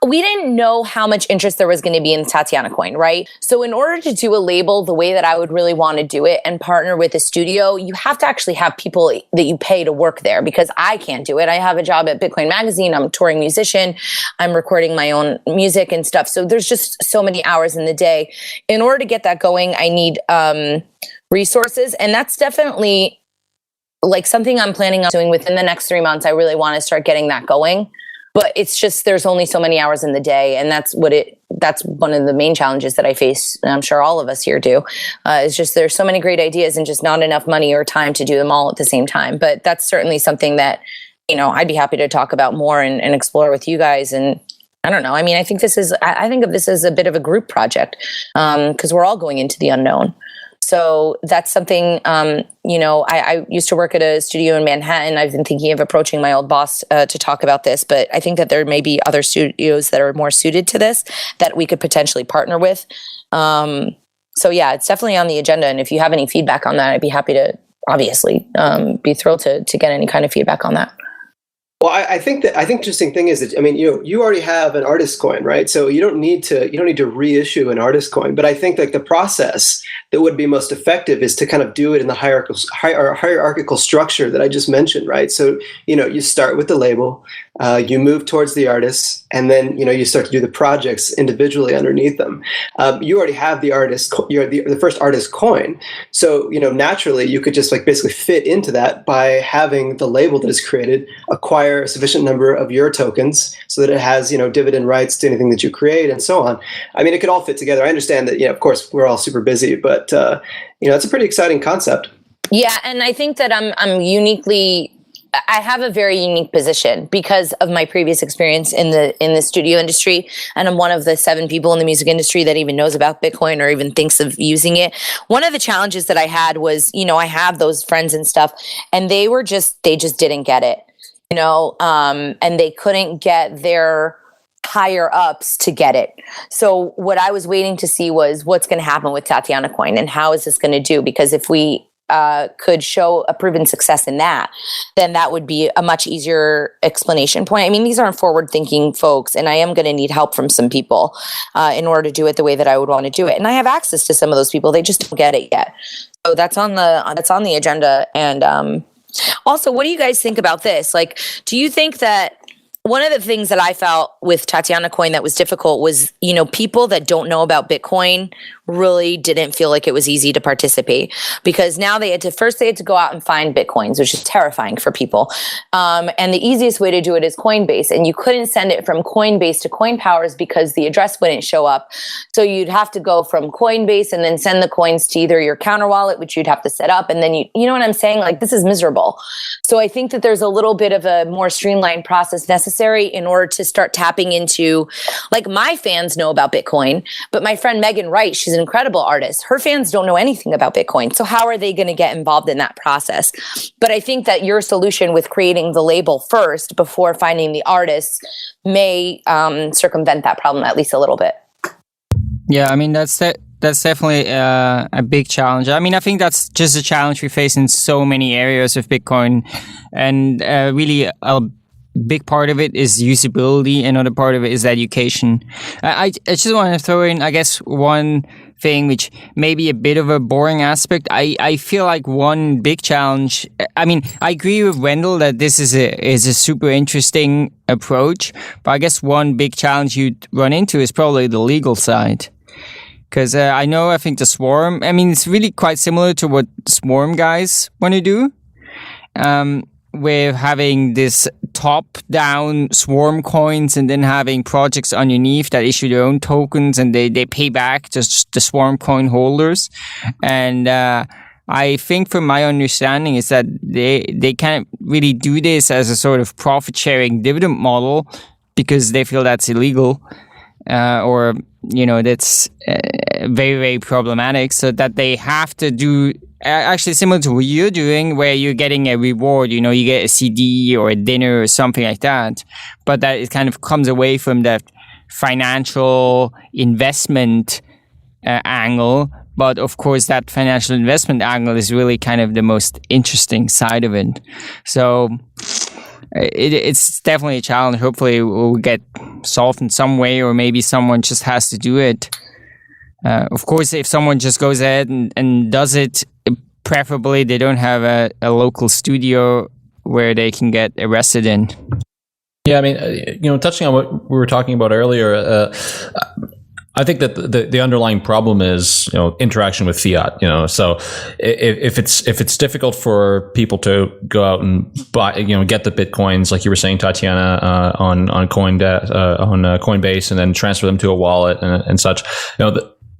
We didn't know how much interest there was going to be in Tatiana Coin, right? So in order to do a label the way that I would really want to do it and partner with a studio, you have to actually have people that you pay to work there, because I can't do it. I have a job at Bitcoin Magazine. I'm a touring musician. I'm recording my own music and stuff. So there's just so many hours in the day. In order to get that going, I need resources. And that's definitely like something I'm planning on doing within the next 3 months. I really want to start getting that going. But it's just, there's only so many hours in the day. And that's one of the main challenges that I face. And I'm sure all of us here do, is just, there's so many great ideas and just not enough money or time to do them all at the same time. But that's certainly something that, I'd be happy to talk about more and explore with you guys. And I don't know. I mean, I think of this as a bit of a group project, because we're all going into the unknown. So that's something, I used to work at a studio in Manhattan. I've been thinking of approaching my old boss to talk about this, but I think that there may be other studios that are more suited to this that we could potentially partner with. So yeah, it's definitely on the agenda. And if you have any feedback on that, I'd be happy to, obviously, be thrilled to get any kind of feedback on that. Well, I think the interesting thing is that, I mean, you already have an artist coin, right? So you don't need to reissue an artist coin. But I think like the process that would be most effective is to kind of do it in the hierarchical structure that I just mentioned, right? So, you start with the label, you move towards the artists, and then, you start to do the projects individually underneath them. You already have the artist, you're the first artist coin. So, naturally you could just like basically fit into that by having the label that is created acquire a sufficient number of your tokens so that it has, dividend rights to anything that you create and so on. I mean, it could all fit together. I understand that, of course, we're all super busy, but, it's a pretty exciting concept. Yeah. And I think that I have a very unique position because of my previous experience in the studio industry. And I'm one of the 7 people in the music industry that even knows about Bitcoin or even thinks of using it. One of the challenges that I had was, I have those friends and stuff, and they just didn't get it. And they couldn't get their higher ups to get it. So what I was waiting to see was what's going to happen with Tatiana Coin and how is this going to do? Because if we could show a proven success in that, then that would be a much easier explanation point. I mean, these aren't forward-thinking folks, and I am going to need help from some people in order to do it the way that I would want to do it. And I have access to some of those people; they just don't get it yet. So that's on the agenda. And also, what do you guys think about this? Like, do you think that one of the things that I felt with Tatiana Coin that was difficult was, people that don't know about Bitcoin really didn't feel like it was easy to participate, because now they had to go out and find Bitcoins, which is terrifying for people. And the easiest way to do it is Coinbase. And you couldn't send it from Coinbase to CoinPowers because the address wouldn't show up. So you'd have to go from Coinbase and then send the coins to either your counter wallet, which you'd have to set up. And then you know what I'm saying? Like, this is miserable. So I think that there's a little bit of a more streamlined process necessary in order to start tapping into, like, my fans know about Bitcoin, but my friend Megan Wright, she's an incredible artist. Her fans don't know anything about Bitcoin. So how are they going to get involved in that process? But I think that your solution with creating the label first before finding the artists may circumvent that problem at least a little bit. Yeah, I mean, that's definitely a big challenge. I mean, I think that's just a challenge we face in so many areas of Bitcoin. And really, a big part of it is usability. Another part of it is education. I just want to throw in, I guess, one thing which may be a bit of a boring aspect. I feel like one big challenge, I mean, I agree with Wendell that this is a super interesting approach, but I guess one big challenge you'd run into is probably the legal side. Because I think the Swarm, I mean, it's really quite similar to what Swarm guys want to do. With having this top-down Swarm coins and then having projects underneath that issue their own tokens and they pay back just the Swarm coin holders. And I think from my understanding is that they can't really do this as a sort of profit-sharing dividend model because they feel that's illegal. Or, that's very, very problematic, so that they have to do actually similar to what you're doing, where you're getting a reward, you get a CD or a dinner or something like that, but that it kind of comes away from that financial investment angle. But of course, that financial investment angle is really kind of the most interesting side of it. So it's definitely a challenge. Hopefully it will get solved in some way, or maybe someone just has to do it. Of course, if someone just goes ahead and does it, preferably they don't have a local studio where they can get arrested in. Yeah, I mean, touching on what we were talking about earlier, I think that the underlying problem is interaction with fiat. So if it's difficult for people to go out and buy, get the bitcoins, like you were saying, Tatiana, on Coinbase, and then transfer them to a wallet and such.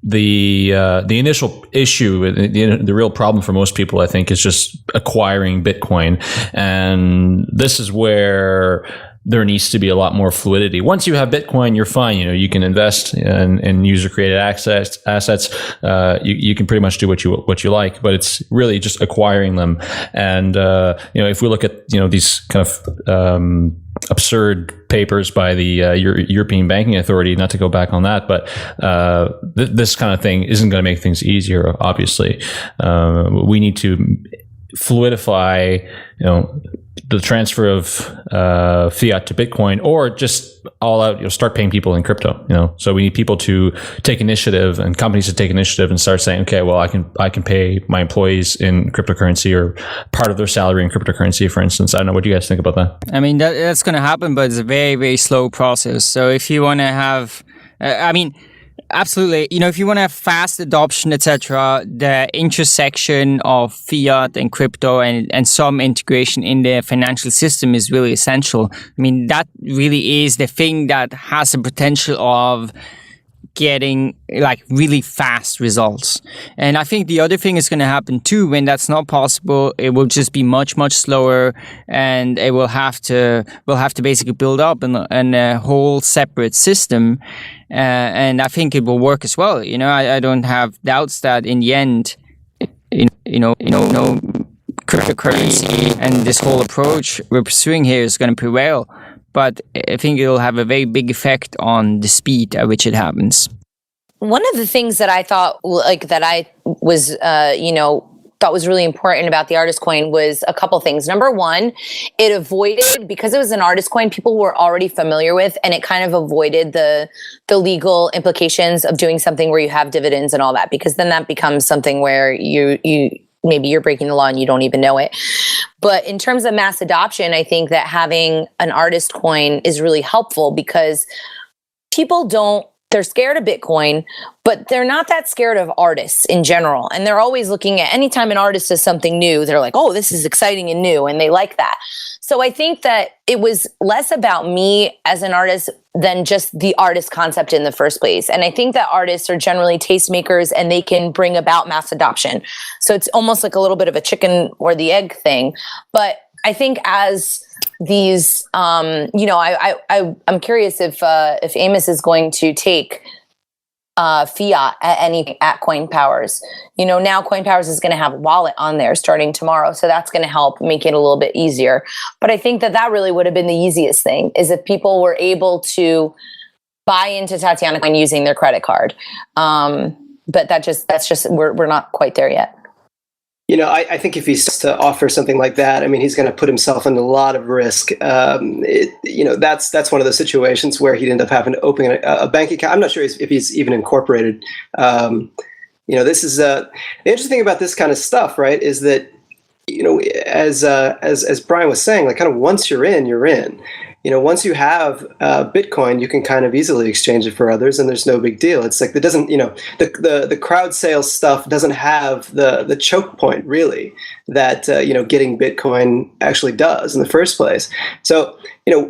The initial issue, the real problem for most people, I think, is just acquiring Bitcoin, and this is where there needs to be a lot more fluidity. Once you have Bitcoin, you're fine. You can invest in user-created assets. You can pretty much do what you like, but it's really just acquiring them. And if we look at these kind of absurd papers by the European Banking Authority, not to go back on that, but this kind of thing isn't going to make things easier. Obviously, we need to fluidify, the transfer of fiat to Bitcoin, or just all out, start paying people in crypto. So we need people to take initiative, and companies to take initiative and start saying, okay, well, I can pay my employees in cryptocurrency, or part of their salary in cryptocurrency, for instance. I don't know. What do you guys think about that? I mean, that's going to happen, but it's a very, very slow process. So if you want to have, absolutely. If you want to have fast adoption, etc., the intersection of fiat and crypto and some integration in the financial system is really essential. I mean, that really is the thing that has the potential of getting like really fast results. And I think the other thing is going to happen too, when that's not possible, it will just be much, much slower, and it will have to basically build up in a whole separate system. And I think it will work as well. I don't have doubts that in the end, cryptocurrency and this whole approach we're pursuing here is going to prevail. But I think it will have a very big effect on the speed at which it happens. One of the things that I thought, thought was really important about the artist coin was a couple things. Number one, it avoided, because it was an artist coin, people were already familiar with, and it kind of avoided the legal implications of doing something where you have dividends and all that, because then that becomes something where you maybe you're breaking the law and you don't even know it. But in terms of mass adoption, I think that having an artist coin is really helpful, because they're scared of Bitcoin, but they're not that scared of artists in general. And they're always looking at, anytime an artist does something new, they're like, oh, this is exciting and new. And they like that. So I think that it was less about me as an artist than just the artist concept in the first place. And I think that artists are generally tastemakers, and they can bring about mass adoption. So it's almost like a little bit of a chicken or the egg thing. But I think as these, I'm curious if Amos is going to take fiat at Coin Powers. Now Coin Powers is going to have a wallet on there starting tomorrow, so that's going to help make it a little bit easier. But I think that really would have been the easiest thing, is if people were able to buy into Tatiana Coin using their credit card. But that's just we're not quite there yet. I think if he's to offer something like that, I mean, he's going to put himself in a lot of risk. That's one of those situations where he'd end up having to open a bank account. I'm not sure if he's even incorporated. This is the interesting thing about this kind of stuff, right? Is that as Brian was saying, like kind of once you're in, you're in. Once you have Bitcoin, you can kind of easily exchange it for others, and there's no big deal. It's like it doesn't, the crowd sales stuff doesn't have the choke point really that getting Bitcoin actually does in the first place. So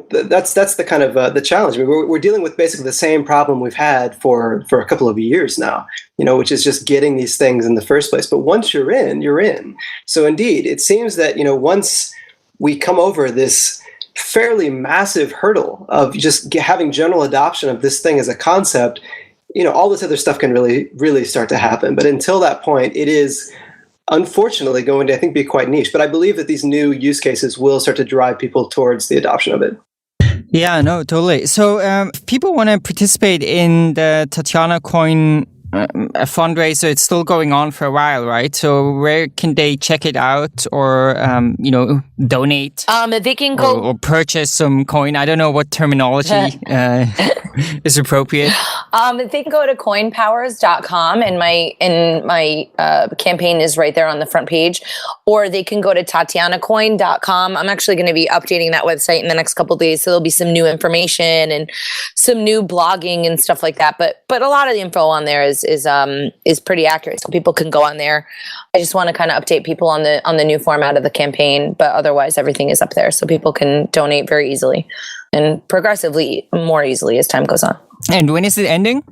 that's the kind of the challenge. I mean, we're dealing with basically the same problem we've had for a couple of years now. Which is just getting these things in the first place. But once you're in, you're in. So indeed, it seems that once we come over this fairly massive hurdle of just having general adoption of this thing as a concept, all this other stuff can really, really start to happen. But until that point, it is unfortunately going to, I think, be quite niche. But I believe that these new use cases will start to drive people towards the adoption of it. Yeah, no, totally. So if people want to participate in the Tatiana Coin a fundraiser, it's still going on for a while, right? So where can they check it out or, donate? They can go or purchase some coin. I don't know what terminology is appropriate. They can go to coinpowers.com and my campaign is right there on the front page, or they can go to tatianacoin.com. I'm actually going to be updating that website in the next couple of days, so there'll be some new information and some new blogging and stuff like that. But a lot of the info on there is pretty accurate, so people can go on there. I just want to kind of update people on the new format of the campaign, but otherwise everything is up there, so people can donate very easily and progressively more easily as time goes on. And when is it ending?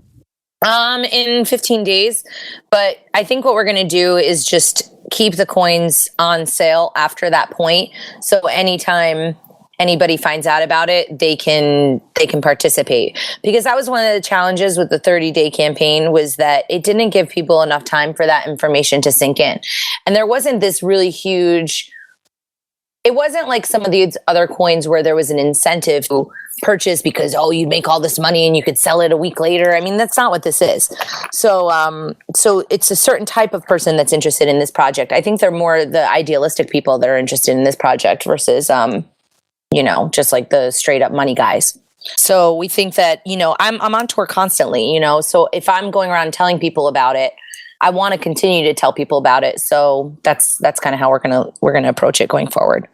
In 15 days. But I think what we're going to do is just keep the coins on sale after that point. So anytime anybody finds out about it, they can participate. Because that was one of the challenges with the 30-day campaign, was that it didn't give people enough time for that information to sink in. And there wasn't this really huge, it wasn't like some of these other coins where there was an incentive to purchase because, you'd make all this money and you could sell it a week later. I mean, that's not what this is. So it's a certain type of person that's interested in this project. I think they're more the idealistic people that are interested in this project versus, just like the straight up money guys. So we think that, I'm on tour constantly, so if I'm going around telling people about it, I want to continue to tell people about it. So that's kind of how we're gonna approach it going forward.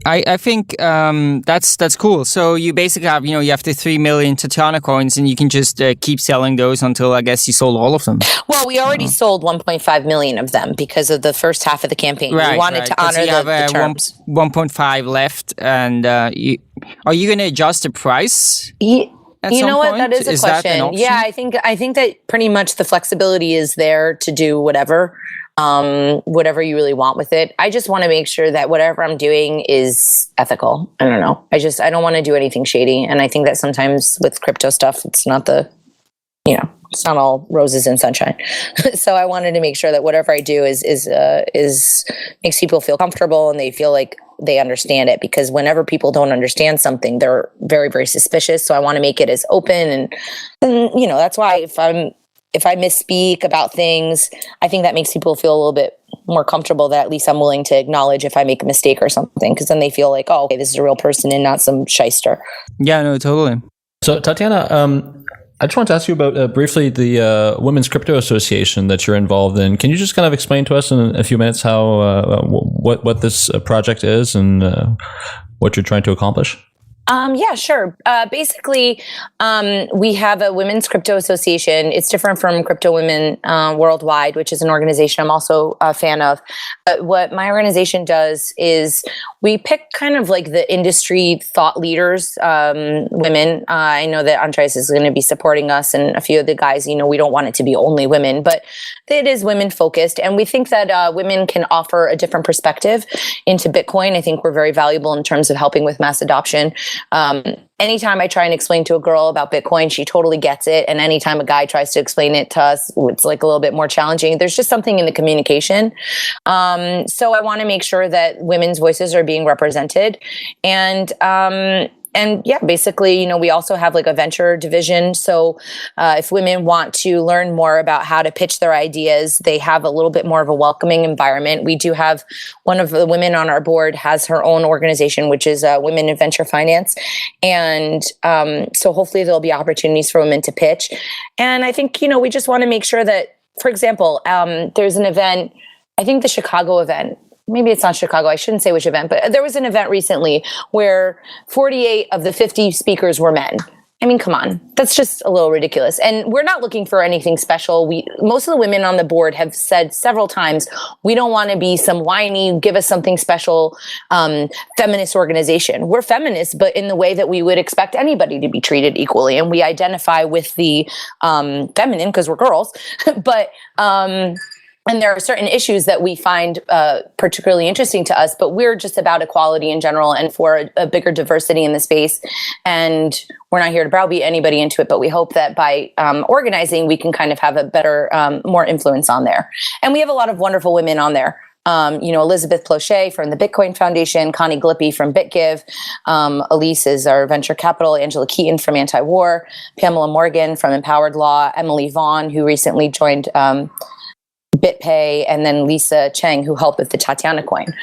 I think that's cool. So you basically have, you have the 3 million Tatiana coins, and you can just keep selling those until, I guess, you sold all of them. Well, we already sold 1.5 million of them because of the first half of the campaign. Right, we wanted to honor the terms. 1.5 left, and are you going to adjust the price? You know what? That is a question. Yeah, I think that pretty much the flexibility is there to do whatever you really want with it. I just want to make sure that whatever I'm doing is ethical. I don't know. I don't want to do anything shady. And I think that sometimes with crypto stuff, it's not it's not all roses and sunshine. So I wanted to make sure that whatever I do is makes people feel comfortable and they feel like they understand it, because whenever people don't understand something, they're very, very suspicious. So I want to make it as open and that's why if I misspeak about things, I think that makes people feel a little bit more comfortable that at least I'm willing to acknowledge if I make a mistake or something, because then they feel like, okay, this is a real person and not some shyster. Yeah, no, totally. So Tatiana, I just wanted to ask you about briefly the Women's Crypto Association that you're involved in. Can you just kind of explain to us in a few minutes how what this project is and what you're trying to accomplish? Yeah, sure. Basically, we have a Women's Crypto Association. It's different from Crypto Women Worldwide, which is an organization I'm also a fan of. But what my organization does is we pick kind of like the industry thought leaders, women. I know that Andres is going to be supporting us, and a few of the guys, we don't want it to be only women, but it is women focused. And we think that women can offer a different perspective into Bitcoin. I think we're very valuable in terms of helping with mass adoption. Anytime I try and explain to a girl about Bitcoin, she totally gets it. And anytime a guy tries to explain it to us, it's like a little bit more challenging. There's just something in the communication. So I want to make sure that women's voices are being represented. And yeah, basically, we also have like a venture division. So if women want to learn more about how to pitch their ideas, they have a little bit more of a welcoming environment. We do have one of the women on our board has her own organization, which is Women in Venture Finance. And so hopefully there'll be opportunities for women to pitch. And I think, we just want to make sure that, for example, there's an event, I think the Chicago event, maybe it's not Chicago, I shouldn't say which event, but there was an event recently where 48 of the 50 speakers were men. I mean, come on, that's just a little ridiculous. And we're not looking for anything special. Most of the women on the board have said several times, we don't want to be some whiny, give us something special, feminist organization. We're feminists, but in the way that we would expect anybody to be treated equally. And we identify with the feminine because we're girls, but and there are certain issues that we find particularly interesting to us, but we're just about equality in general and for a bigger diversity in the space. And we're not here to browbeat anybody into it, but we hope that by organizing, we can kind of have a better, more influence on there. And we have a lot of wonderful women on there. Elizabeth Plochet from the Bitcoin Foundation, Connie Glippy from BitGive, Elise is our venture capital, Angela Keaton from Anti-War, Pamela Morgan from Empowered Law, Emily Vaughn, who recently joined BitPay, and then Lisa Cheng, who helped with the Tatiana Coin,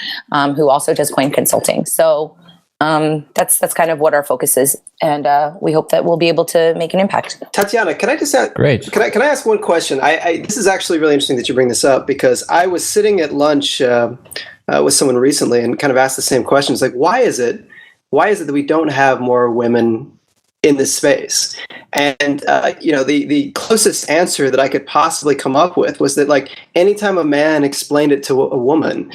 who also does coin consulting. So that's kind of what our focus is, and we hope that we'll be able to make an impact. Tatiana, can I just ask? Great. Can I ask one question? This is actually really interesting that you bring this up, because I was sitting at lunch with someone recently and kind of asked the same question. It's like, why is it that we don't have more women in this space? And the closest answer that I could possibly come up with was that, like, anytime a man explained it to a woman,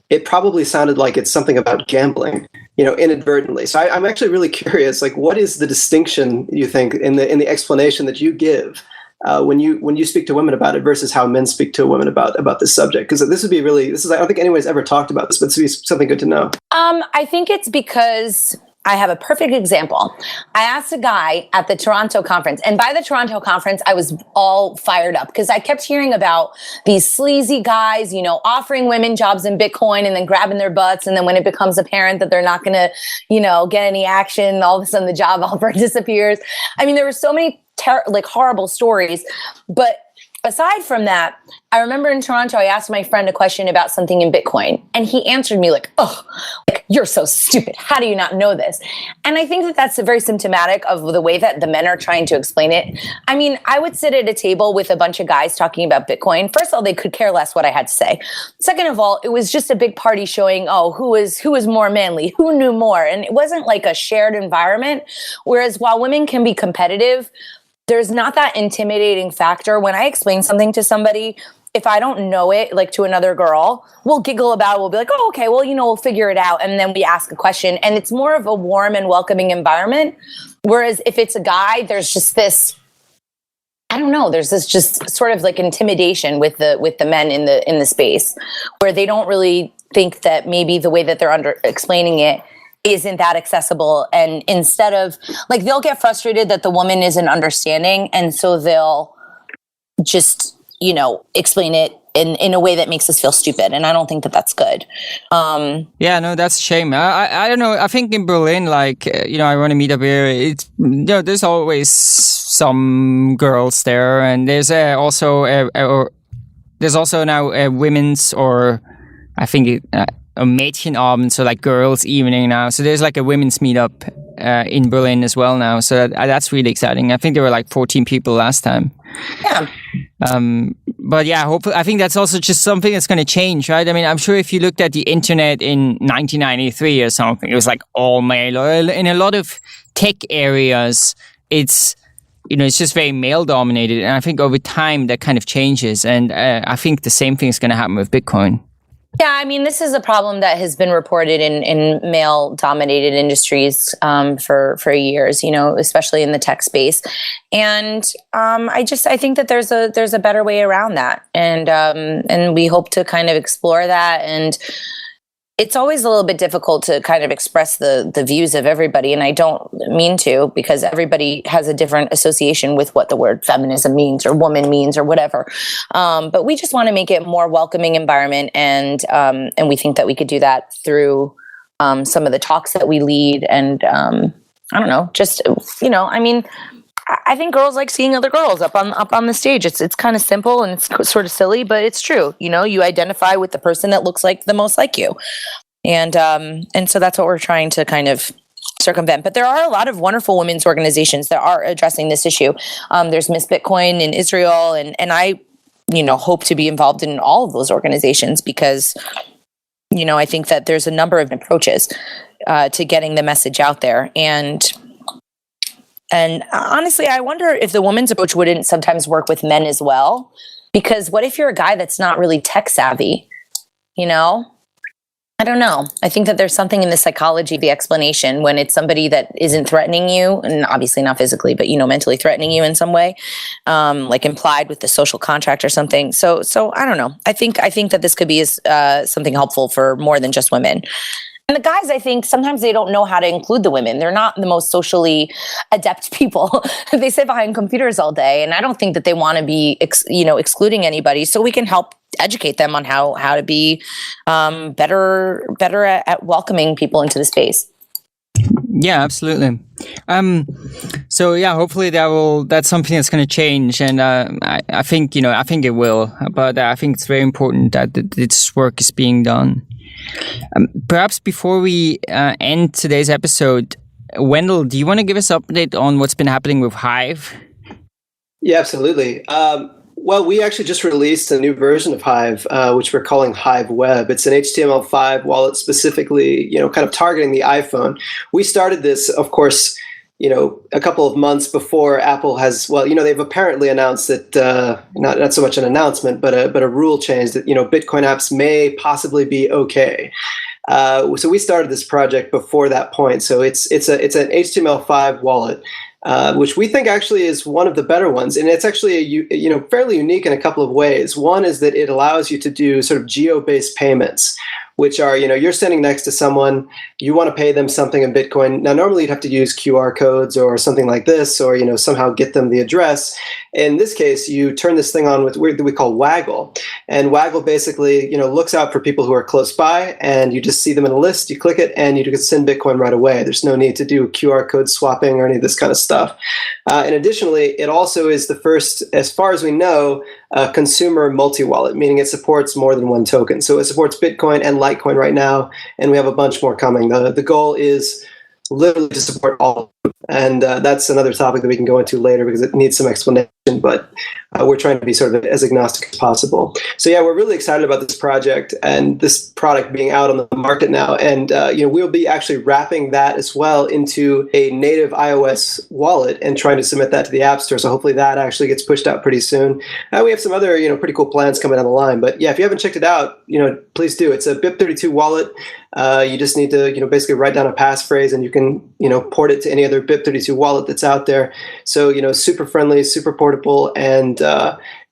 it probably sounded like it's something about gambling, inadvertently. So I'm actually really curious, like, what is the distinction you think in the explanation that you give when you speak to women about it versus how men speak to women about this subject? Because I don't think anyone's ever talked about this, but this would be something good to know. I think it's because I have a perfect example. I asked a guy at the Toronto conference, and by the Toronto conference, I was all fired up because I kept hearing about these sleazy guys, offering women jobs in Bitcoin and then grabbing their butts. And then when it becomes apparent that they're not going to, get any action, all of a sudden the job offer disappears. I mean, there were so many horrible stories, but aside from that, I remember in Toronto, I asked my friend a question about something in Bitcoin, and he answered me like, you're so stupid. How do you not know this? And I think that that's very symptomatic of the way that the men are trying to explain it. I mean, I would sit at a table with a bunch of guys talking about Bitcoin. First of all, they could care less what I had to say. Second of all, it was just a big party showing, who was more manly, who knew more. And it wasn't like a shared environment. Whereas while women can be competitive, there's not that intimidating factor. When I explain something to somebody, if I don't know it, like to another girl, we'll giggle about it. We'll be like, oh, okay, well, we'll figure it out. And then we ask a question. And it's more of a warm and welcoming environment. Whereas if it's a guy, there's just this, I don't know, there's this just sort of like intimidation with the men in the space, where they don't really think that maybe the way that they're explaining it isn't that accessible. And instead of, like, they'll get frustrated that the woman isn't understanding. And so they'll just, explain it in a way that makes us feel stupid. And I don't think that that's good. Yeah, no, that's a shame. I don't know. I think in Berlin, I run a meetup here. It's, there's always some girls there. And there's also now a women's, or I think a Mädchenabend, so like girls' evening now. So there's like a women's meetup in Berlin as well now. So that's really exciting. I think there were like 14 people last time. Yeah. But yeah, hopefully, I think that's also just something that's going to change, right? I mean, I'm sure if you looked at the internet in 1993 or something, it was like all male. In a lot of tech areas, it's just very male dominated. And I think over time that kind of changes. And I think the same thing is going to happen with Bitcoin. Yeah, I mean, this is a problem that has been reported in male-dominated industries for years, especially in the tech space. And I think that there's a better way around that, and we hope to kind of explore that. And it's always a little bit difficult to kind of express the views of everybody, and I don't mean to, because everybody has a different association with what the word feminism means or woman means or whatever. But we just want to make it a more welcoming environment, and we think that we could do that through some of the talks that we lead, and I don't know, just, I mean, I think girls like seeing other girls up on the stage. It's kind of simple and it's sort of silly, but it's true. You identify with the person that looks like the most like you. And so that's what we're trying to kind of circumvent. But there are a lot of wonderful women's organizations that are addressing this issue. There's Miss Bitcoin in Israel, and I, hope to be involved in all of those organizations because, I think that there's a number of approaches to getting the message out there. And honestly, I wonder if the woman's approach wouldn't sometimes work with men as well. Because what if you're a guy that's not really tech savvy? I don't know. I think that there's something in the psychology of the explanation when it's somebody that isn't threatening you, and obviously not physically, but mentally threatening you in some way, like implied with the social contract or something. So I don't know. I think that this could be something helpful for more than just women. And the guys, I think sometimes they don't know how to include the women. They're not the most socially adept people. They sit behind computers all day, and I don't think that they want to be, excluding anybody. So we can help educate them on how to be better at welcoming people into the space. Yeah, absolutely. So yeah, hopefully that's something that's going to change, and I think it will. But I think it's very important that this work is being done. Perhaps before we end today's episode, Wendell, do you want to give us an update on what's been happening with Hive? Yeah, absolutely. Well, we actually just released a new version of Hive, which we're calling Hive Web. It's an HTML5 wallet specifically, kind of targeting the iPhone. We started this, of course, a couple of months before Apple has, they've apparently announced that, not so much an announcement, but a rule change that, Bitcoin apps may possibly be okay. So we started this project before that point. So it's an HTML5 wallet, which we think actually is one of the better ones. And it's actually, fairly unique in a couple of ways. One is that it allows you to do sort of geo-based payments, which are, you're standing next to someone, you want to pay them something in Bitcoin. Now, normally you'd have to use QR codes or something like this, or, somehow get them the address. In this case, you turn this thing on with what we call Waggle. And Waggle basically, looks out for people who are close by, and you just see them in a list, you click it, and you can send Bitcoin right away. There's no need to do QR code swapping or any of this kind of stuff. And additionally, it also is the first, as far as we know, consumer multi-wallet, meaning it supports more than one token. So it supports Bitcoin and Litecoin right now, and we have a bunch more coming. The goal is literally to support all of them. And that's another topic that we can go into later because it needs some explanation, but we're trying to be sort of as agnostic as possible. So yeah, we're really excited about this project and this product being out on the market now. And we'll be actually wrapping that as well into a native iOS wallet and trying to submit that to the App Store. So hopefully that actually gets pushed out pretty soon. We have some other pretty cool plans coming down the line. But yeah, if you haven't checked it out, please do. It's a BIP32 wallet. You just need to basically write down a passphrase, and you can port it to any other BIP32 wallet that's out there. So super friendly, super portable, and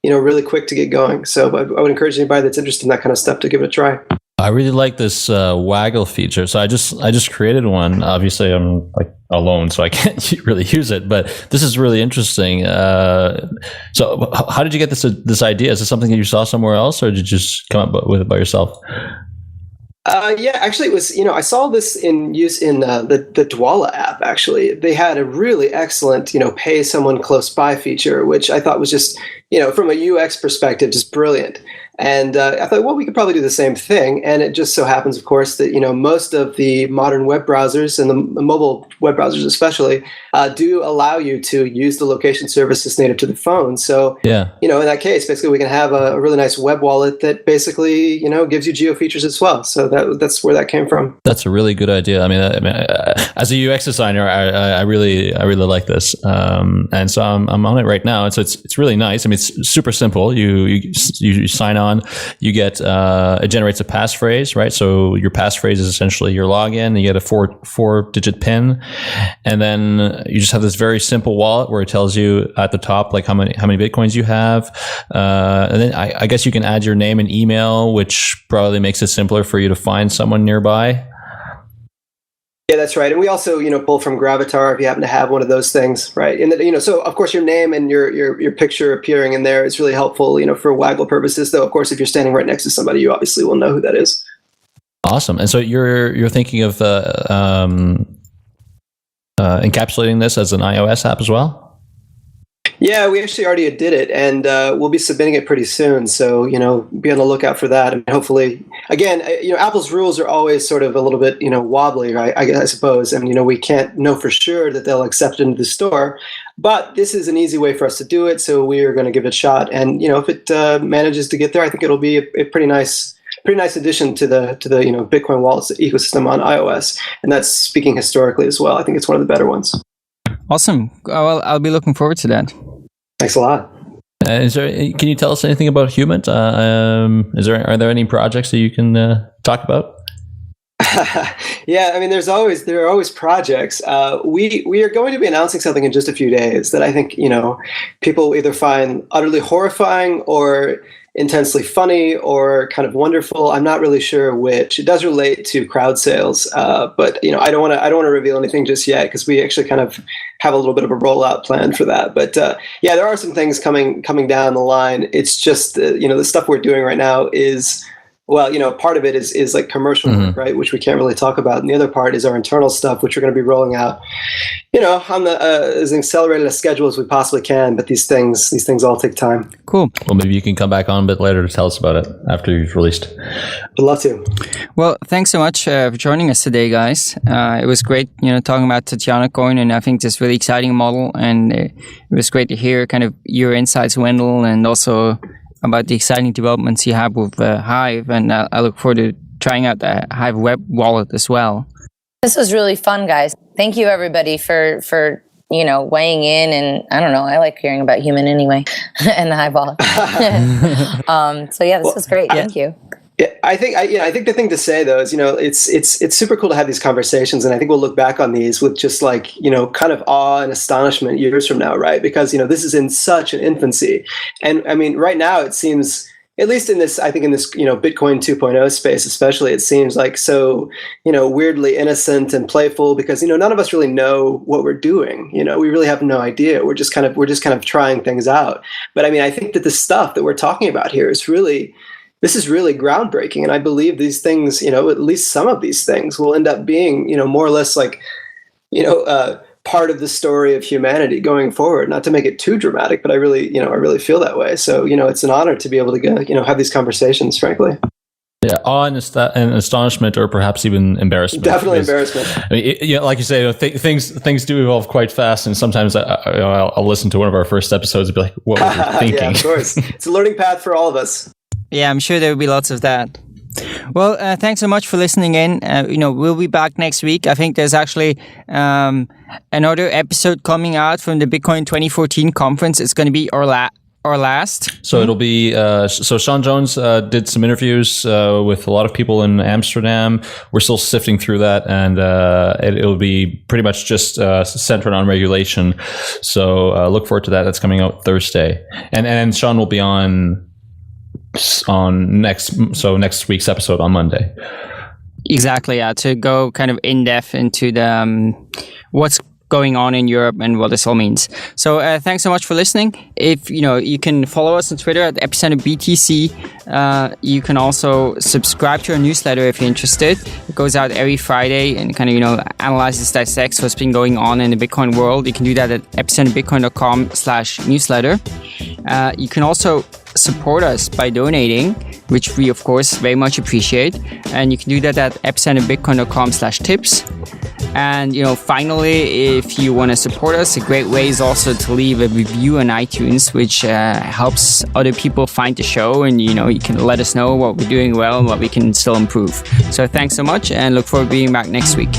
really quick to get going. So I would encourage anybody that's interested in that kind of stuff to give it a try. I really like this Waggle feature. So I just created one. Obviously, I'm alone, so I can't really use it. But this is really interesting. So how did you get this idea? Is this something that you saw somewhere else, or did you just come up with it by yourself? Yeah, actually, it was, I saw this in use in the Dwala app, actually. They had a really excellent, pay someone close by feature, which I thought was just, from a UX perspective, just brilliant. And I thought, well, we could probably do the same thing. And it just so happens, of course, that, most of the modern web browsers and the mobile web browsers especially do allow you to use the location services native to the phone. So, yeah, in that case, basically, we can have a really nice web wallet that basically, gives you geo features as well. So that's where that came from. That's a really good idea. I mean, as a UX designer, I really like this. And so I'm on it right now. And so it's really nice. I mean, it's super simple. You sign on. You get it generates a passphrase, right? So your passphrase is essentially your login. You get a four-digit PIN, and then you just have this very simple wallet where it tells you at the top how many Bitcoins you have, and then I guess you can add your name and email, which probably makes it simpler for you to find someone nearby. Yeah, that's right. And we also, pull from Gravatar if you happen to have one of those things, right? And so of course your name and your picture appearing in there is really helpful, for Waggle purposes. Though, of course, if you're standing right next to somebody, you obviously will know who that is. Awesome. And so you're thinking of encapsulating this as an iOS app as well? Yeah, we actually already did it, and we'll be submitting it pretty soon. So, be on the lookout for that. And hopefully, again, Apple's rules are always sort of a little bit, wobbly, right? I suppose. And, we can't know for sure that they'll accept it into the store. But this is an easy way for us to do it. So we are going to give it a shot. And, if it manages to get there, I think it'll be a pretty nice addition to the Bitcoin wallets ecosystem on iOS. And that's speaking historically as well. I think it's one of the better ones. Awesome. Well, I'll be looking forward to that. Thanks a lot. Can you tell us anything about Humint? Are there any projects that you can talk about? Yeah, I mean, there are always projects. We are going to be announcing something in just a few days that I think people either find utterly horrifying or intensely funny or kind of wonderful. I'm not really sure which. It does relate to crowd sales, but I don't want to reveal anything just yet because we actually kind of have a little bit of a rollout plan for that. But there are some things coming down the line. It's just the stuff we're doing right now is. Well, part of it is like commercial work, right, which we can't really talk about, and the other part is our internal stuff, which we're going to be rolling out, on the as accelerated a schedule as we possibly can. But these things all take time. Cool. Well, maybe you can come back on a bit later to tell us about it after you've released. I'd love to. Well, thanks so much for joining us today, guys. It was great, talking about Tatiana Coin, and I think this really exciting model, and it was great to hear kind of your insights, Wendell, and also about the exciting developments you have with Hive, and I look forward to trying out the Hive web wallet as well. This was really fun, guys. Thank you, everybody, for weighing in, and I don't know, I like hearing about Humint anyway, and the Hive wallet. This was great. Thank you. Yeah, I think the thing to say though is, it's super cool to have these conversations, and I think we'll look back on these with just like, kind of awe and astonishment years from now, right? Because, this is in such an infancy. And I mean, right now it seems, at least in this Bitcoin 2.0 space, especially, it seems like so, weirdly innocent and playful because, none of us really know what we're doing. We really have no idea. We're just kind of trying things out. But I mean, I think that the stuff that we're talking about here is really groundbreaking. And I believe these things, at least some of these things will end up being, more or less like, part of the story of humanity going forward. Not to make it too dramatic, but I really feel that way. So, it's an honor to be able to go, have these conversations, frankly. Yeah, awe and astonishment, or perhaps even embarrassment. Definitely embarrassment. I mean, like you say, things do evolve quite fast, and sometimes I'll listen to one of our first episodes and be like, "What were you thinking?" Yeah, of course. It's a learning path for all of us. Yeah, I'm sure there will be lots of that. Well, thanks so much for listening in. We'll be back next week. I think there's actually another episode coming out from the Bitcoin 2014 conference. It's going to be our last. So it'll be, so Sean Jones did some interviews with a lot of people in Amsterdam. We're still sifting through that, and it'll be pretty much just centered on regulation. So look forward to that. That's coming out Thursday. And Sean will be on next week's episode on Monday. Exactly, yeah, to go kind of in depth into the what's going on in Europe and what this all means. So thanks so much for listening. If you can follow us on Twitter at Epicenter BTC. You can also subscribe to our newsletter if you're interested. It goes out every Friday and kind of analyzes, dissects what's been going on in the Bitcoin world. You can do that at epicenterbitcoin.com/newsletter. You can also support us by donating, which we of course very much appreciate, and you can do that at epicenterbitcoin.com/tips. And finally, if you want to support us, a great way is also to leave a review on iTunes, which helps other people find the show, and you can let us know what we're doing well and what we can still improve. So thanks so much, and look forward to being back next week.